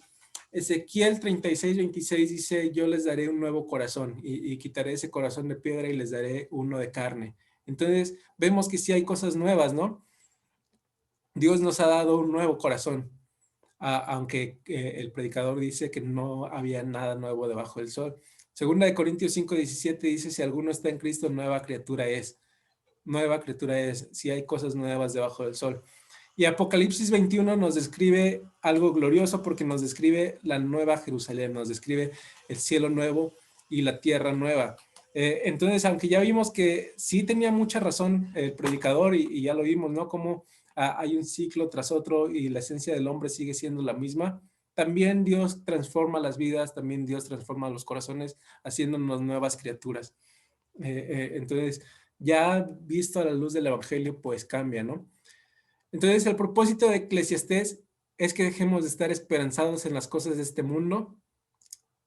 Ezequiel 36:26 dice: yo les daré un nuevo corazón y quitaré ese corazón de piedra y les daré uno de carne. Entonces vemos que sí hay cosas nuevas, ¿no? Dios nos ha dado un nuevo corazón, aunque el predicador dice que no había nada nuevo debajo del sol. Segunda de Corintios 5:17 dice: si alguno está en Cristo, nueva criatura es. Nueva criatura es, si hay cosas nuevas debajo del sol. Y Apocalipsis 21 nos describe algo glorioso, porque nos describe la nueva Jerusalén, nos describe el cielo nuevo y la tierra nueva. Entonces, aunque ya vimos que sí tenía mucha razón el predicador y ya lo vimos, ¿no? Como hay un ciclo tras otro y la esencia del hombre sigue siendo la misma. También Dios transforma las vidas, también Dios transforma los corazones, haciéndonos nuevas criaturas. Entonces, ya visto a la luz del Evangelio, pues cambia, ¿no? Entonces, el propósito de Eclesiastés es que dejemos de estar esperanzados en las cosas de este mundo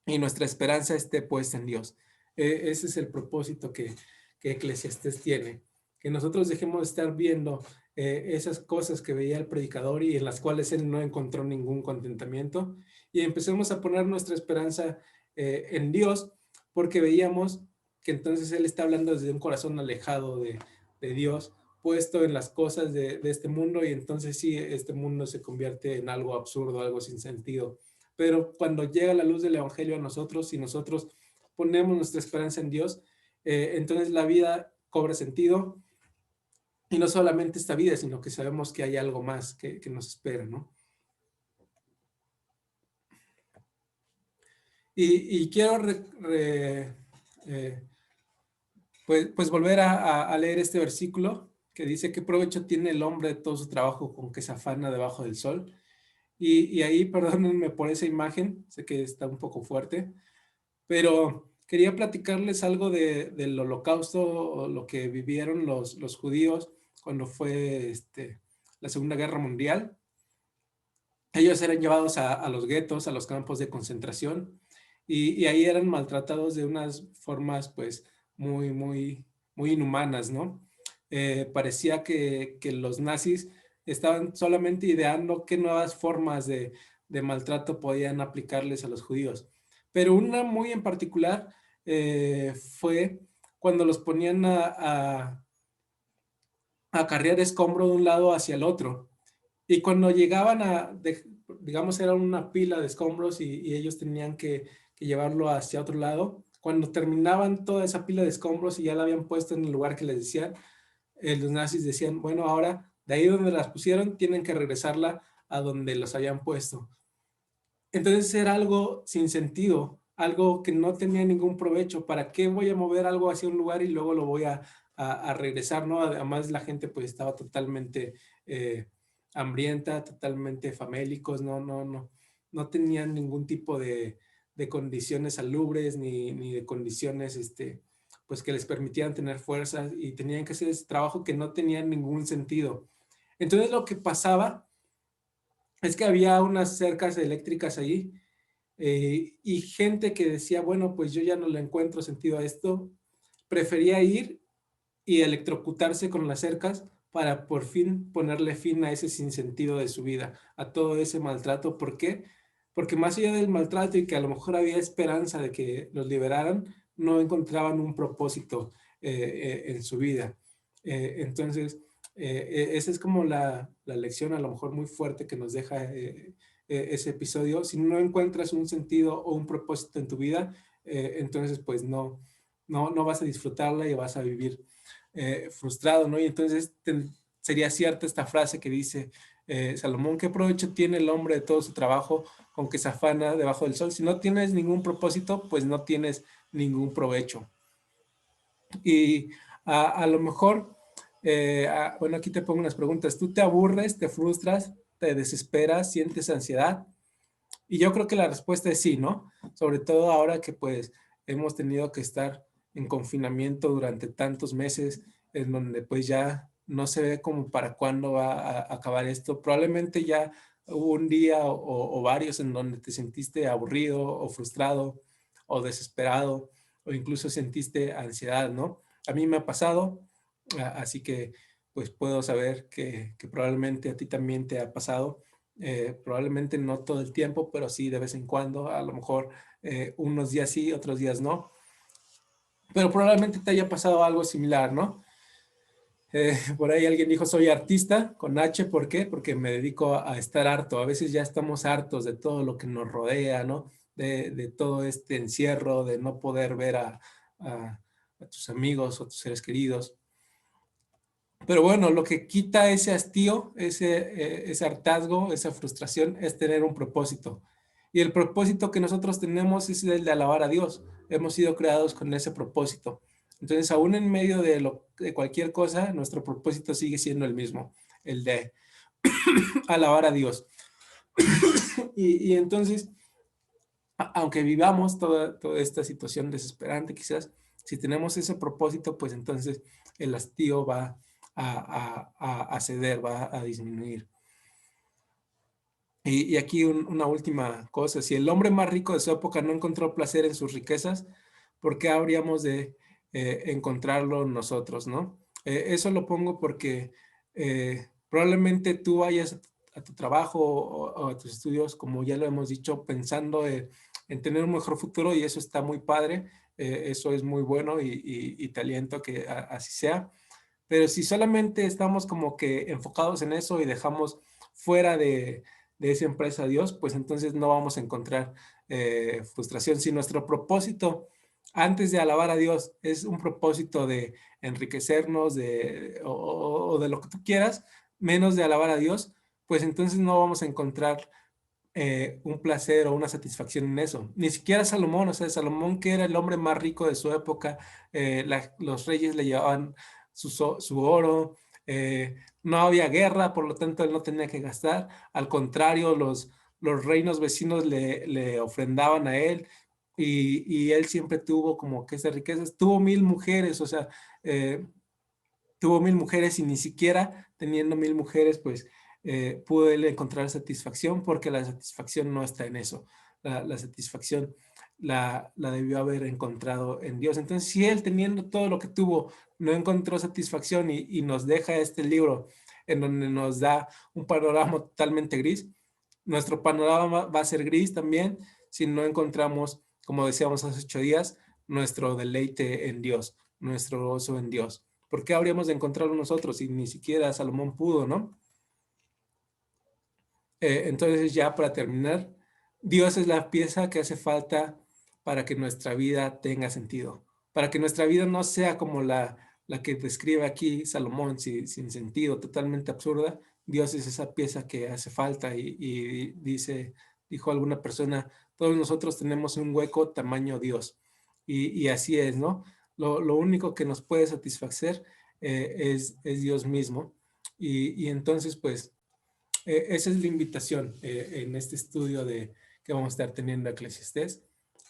y nuestra esperanza esté puesta en Dios. Ese es el propósito que Eclesiastés tiene, que nosotros dejemos de estar viendo esas cosas que veía el predicador y en las cuales él no encontró ningún contentamiento, y empecemos a poner nuestra esperanza en Dios, porque veíamos que entonces él está hablando desde un corazón alejado de Dios, puesto en las cosas de este mundo, y entonces sí, este mundo se convierte en algo absurdo, algo sin sentido. Pero cuando llega la luz del Evangelio a nosotros y nosotros ponemos nuestra esperanza en Dios, entonces la vida cobra sentido, y no solamente esta vida, sino que sabemos que hay algo más que nos espera, ¿no? Y quiero pues volver a leer este versículo que dice: ¿qué provecho tiene el hombre de todo su trabajo con que se afana debajo del sol? Y ahí, perdónenme por esa imagen, sé que está un poco fuerte, pero quería platicarles algo del holocausto, o lo que vivieron los judíos cuando fue la Segunda Guerra Mundial. Ellos eran llevados a los guetos, a los campos de concentración, y ahí eran maltratados de unas formas pues muy, muy, muy inhumanas, ¿no? Parecía que los nazis estaban solamente ideando qué nuevas formas de maltrato podían aplicarles a los judíos. Pero una muy en particular fue cuando los ponían a cargar escombro de un lado hacia el otro. Y cuando llegaban digamos, era una pila de escombros y ellos tenían que llevarlo hacia otro lado. Cuando terminaban toda esa pila de escombros y ya la habían puesto en el lugar que les decían, los nazis decían: bueno, ahora de ahí donde las pusieron, tienen que regresarla a donde los habían puesto. Entonces era algo sin sentido, algo que no tenía ningún provecho. ¿Para qué voy a mover algo hacia un lugar y luego lo voy a regresar, ¿no? Además, la gente pues estaba totalmente hambrienta, totalmente famélicos, no tenían ningún tipo de condiciones salubres ni de condiciones pues que les permitieran tener fuerzas, y tenían que hacer ese trabajo que no tenía ningún sentido. Entonces lo que pasaba es que había unas cercas eléctricas ahí, y gente que decía: bueno, pues yo ya no le encuentro sentido a esto, prefería ir y electrocutarse con las cercas para por fin ponerle fin a ese sinsentido de su vida, a todo ese maltrato. ¿Por qué? Porque más allá del maltrato y que a lo mejor había esperanza de que los liberaran, no encontraban un propósito en su vida. Entonces, esa es como la lección a lo mejor muy fuerte que nos deja ese episodio. Si no encuentras un sentido o un propósito en tu vida, entonces pues no vas a disfrutarla y vas a vivir frustrado, ¿no? Y entonces sería cierta esta frase que dice Salomón: ¿qué provecho tiene el hombre de todo su trabajo con que se afana debajo del sol? Si no tienes ningún propósito, pues no tienes ningún provecho. Y a lo mejor, bueno, aquí te pongo unas preguntas. ¿Tú te aburres, te frustras, te desesperas, sientes ansiedad? Y yo creo que la respuesta es sí, ¿no? Sobre todo ahora que pues hemos tenido que estar en confinamiento durante tantos meses, en donde pues ya no se ve como para cuándo va a acabar esto. Probablemente ya hubo un día o varios en donde te sentiste aburrido o frustrado o desesperado, o incluso sentiste ansiedad, ¿no? A mí me ha pasado, así que pues puedo saber que probablemente a ti también te ha pasado. Probablemente no todo el tiempo, pero sí de vez en cuando, a lo mejor unos días sí, otros días no, pero probablemente te haya pasado algo similar, ¿no? Por ahí alguien dijo: soy artista, con H. ¿Por qué? Porque me dedico a estar harto. A veces ya estamos hartos de todo lo que nos rodea, ¿no? De todo este encierro, de no poder ver a tus amigos o tus seres queridos. Pero bueno, lo que quita ese hastío, ese hartazgo, esa frustración, es tener un propósito. Y el propósito que nosotros tenemos es el de alabar a Dios. Hemos sido creados con ese propósito. Entonces, aún en medio de cualquier cosa, nuestro propósito sigue siendo el mismo, el de alabar a Dios. Y entonces, aunque vivamos toda esta situación desesperante, quizás, si tenemos ese propósito, pues entonces el hastío va a ceder, va a disminuir. Y aquí una última cosa, si el hombre más rico de su época no encontró placer en sus riquezas, ¿por qué habríamos de encontrarlo nosotros, no? Eso lo pongo porque probablemente tú vayas a tu trabajo o a tus estudios, como ya lo hemos dicho, pensando en tener un mejor futuro, y eso está muy padre, eso es muy bueno y te aliento que así sea. Pero si solamente estamos como que enfocados en eso y dejamos fuera de esa empresa a Dios, pues entonces no vamos a encontrar frustración. Si nuestro propósito antes de alabar a Dios es un propósito de enriquecernos o de lo que tú quieras, menos de alabar a Dios, pues entonces no vamos a encontrar un placer o una satisfacción en eso. Ni siquiera Salomón, o sea, Salomón, que era el hombre más rico de su época, los reyes le llevaban su oro, no había guerra, por lo tanto él no tenía que gastar. Al contrario, los reinos vecinos le ofrendaban a él, y él siempre tuvo como que esas riquezas. Tuvo 1000 mujeres, o sea, eh, tuvo 1000 mujeres, y ni siquiera teniendo 1000 mujeres, pues pudo él encontrar satisfacción, porque la satisfacción no está en eso. La satisfacción la debió haber encontrado en Dios. Entonces, si él, teniendo todo lo que tuvo, no encontró satisfacción y nos deja este libro en donde nos da un panorama totalmente gris, nuestro panorama va a ser gris también si no encontramos, como decíamos hace 8 días, nuestro deleite en Dios, nuestro gozo en Dios. ¿Por qué habríamos de encontrarlo nosotros si ni siquiera Salomón pudo, no? Entonces, ya para terminar, Dios es la pieza que hace falta para que nuestra vida tenga sentido, para que nuestra vida no sea como la que describe aquí Salomón, sin sentido, totalmente absurda. Dios es esa pieza que hace falta, y dijo alguna persona, todos nosotros tenemos un hueco tamaño Dios, y así es, ¿no? Lo único que nos puede satisfacer es Dios mismo, y entonces, pues, esa es la invitación en este estudio que vamos a estar teniendo Eclesiastés,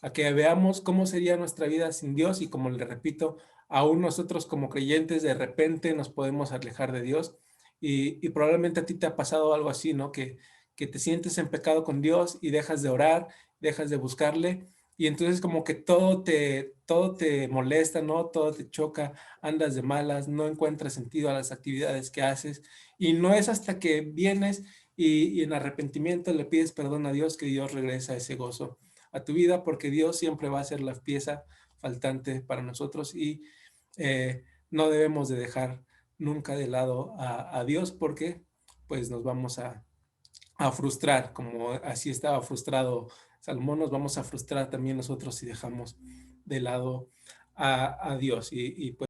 a que veamos cómo sería nuestra vida sin Dios, y como le repito, aún nosotros como creyentes de repente nos podemos alejar de Dios, y probablemente a ti te ha pasado algo así, ¿no? Que te sientes en pecado con Dios y dejas de orar, dejas de buscarle, y entonces como que todo te molesta, ¿no? Todo te choca, andas de malas, no encuentras sentido a las actividades que haces, y no es hasta que vienes y en arrepentimiento le pides perdón a Dios que Dios regresa ese gozo a tu vida, porque Dios siempre va a ser la pieza faltante para nosotros, y no debemos de dejar nunca de lado a Dios, porque pues nos vamos a frustrar, como así estaba frustrado Salomón. Nos vamos a frustrar también nosotros si dejamos de lado a Dios, y pues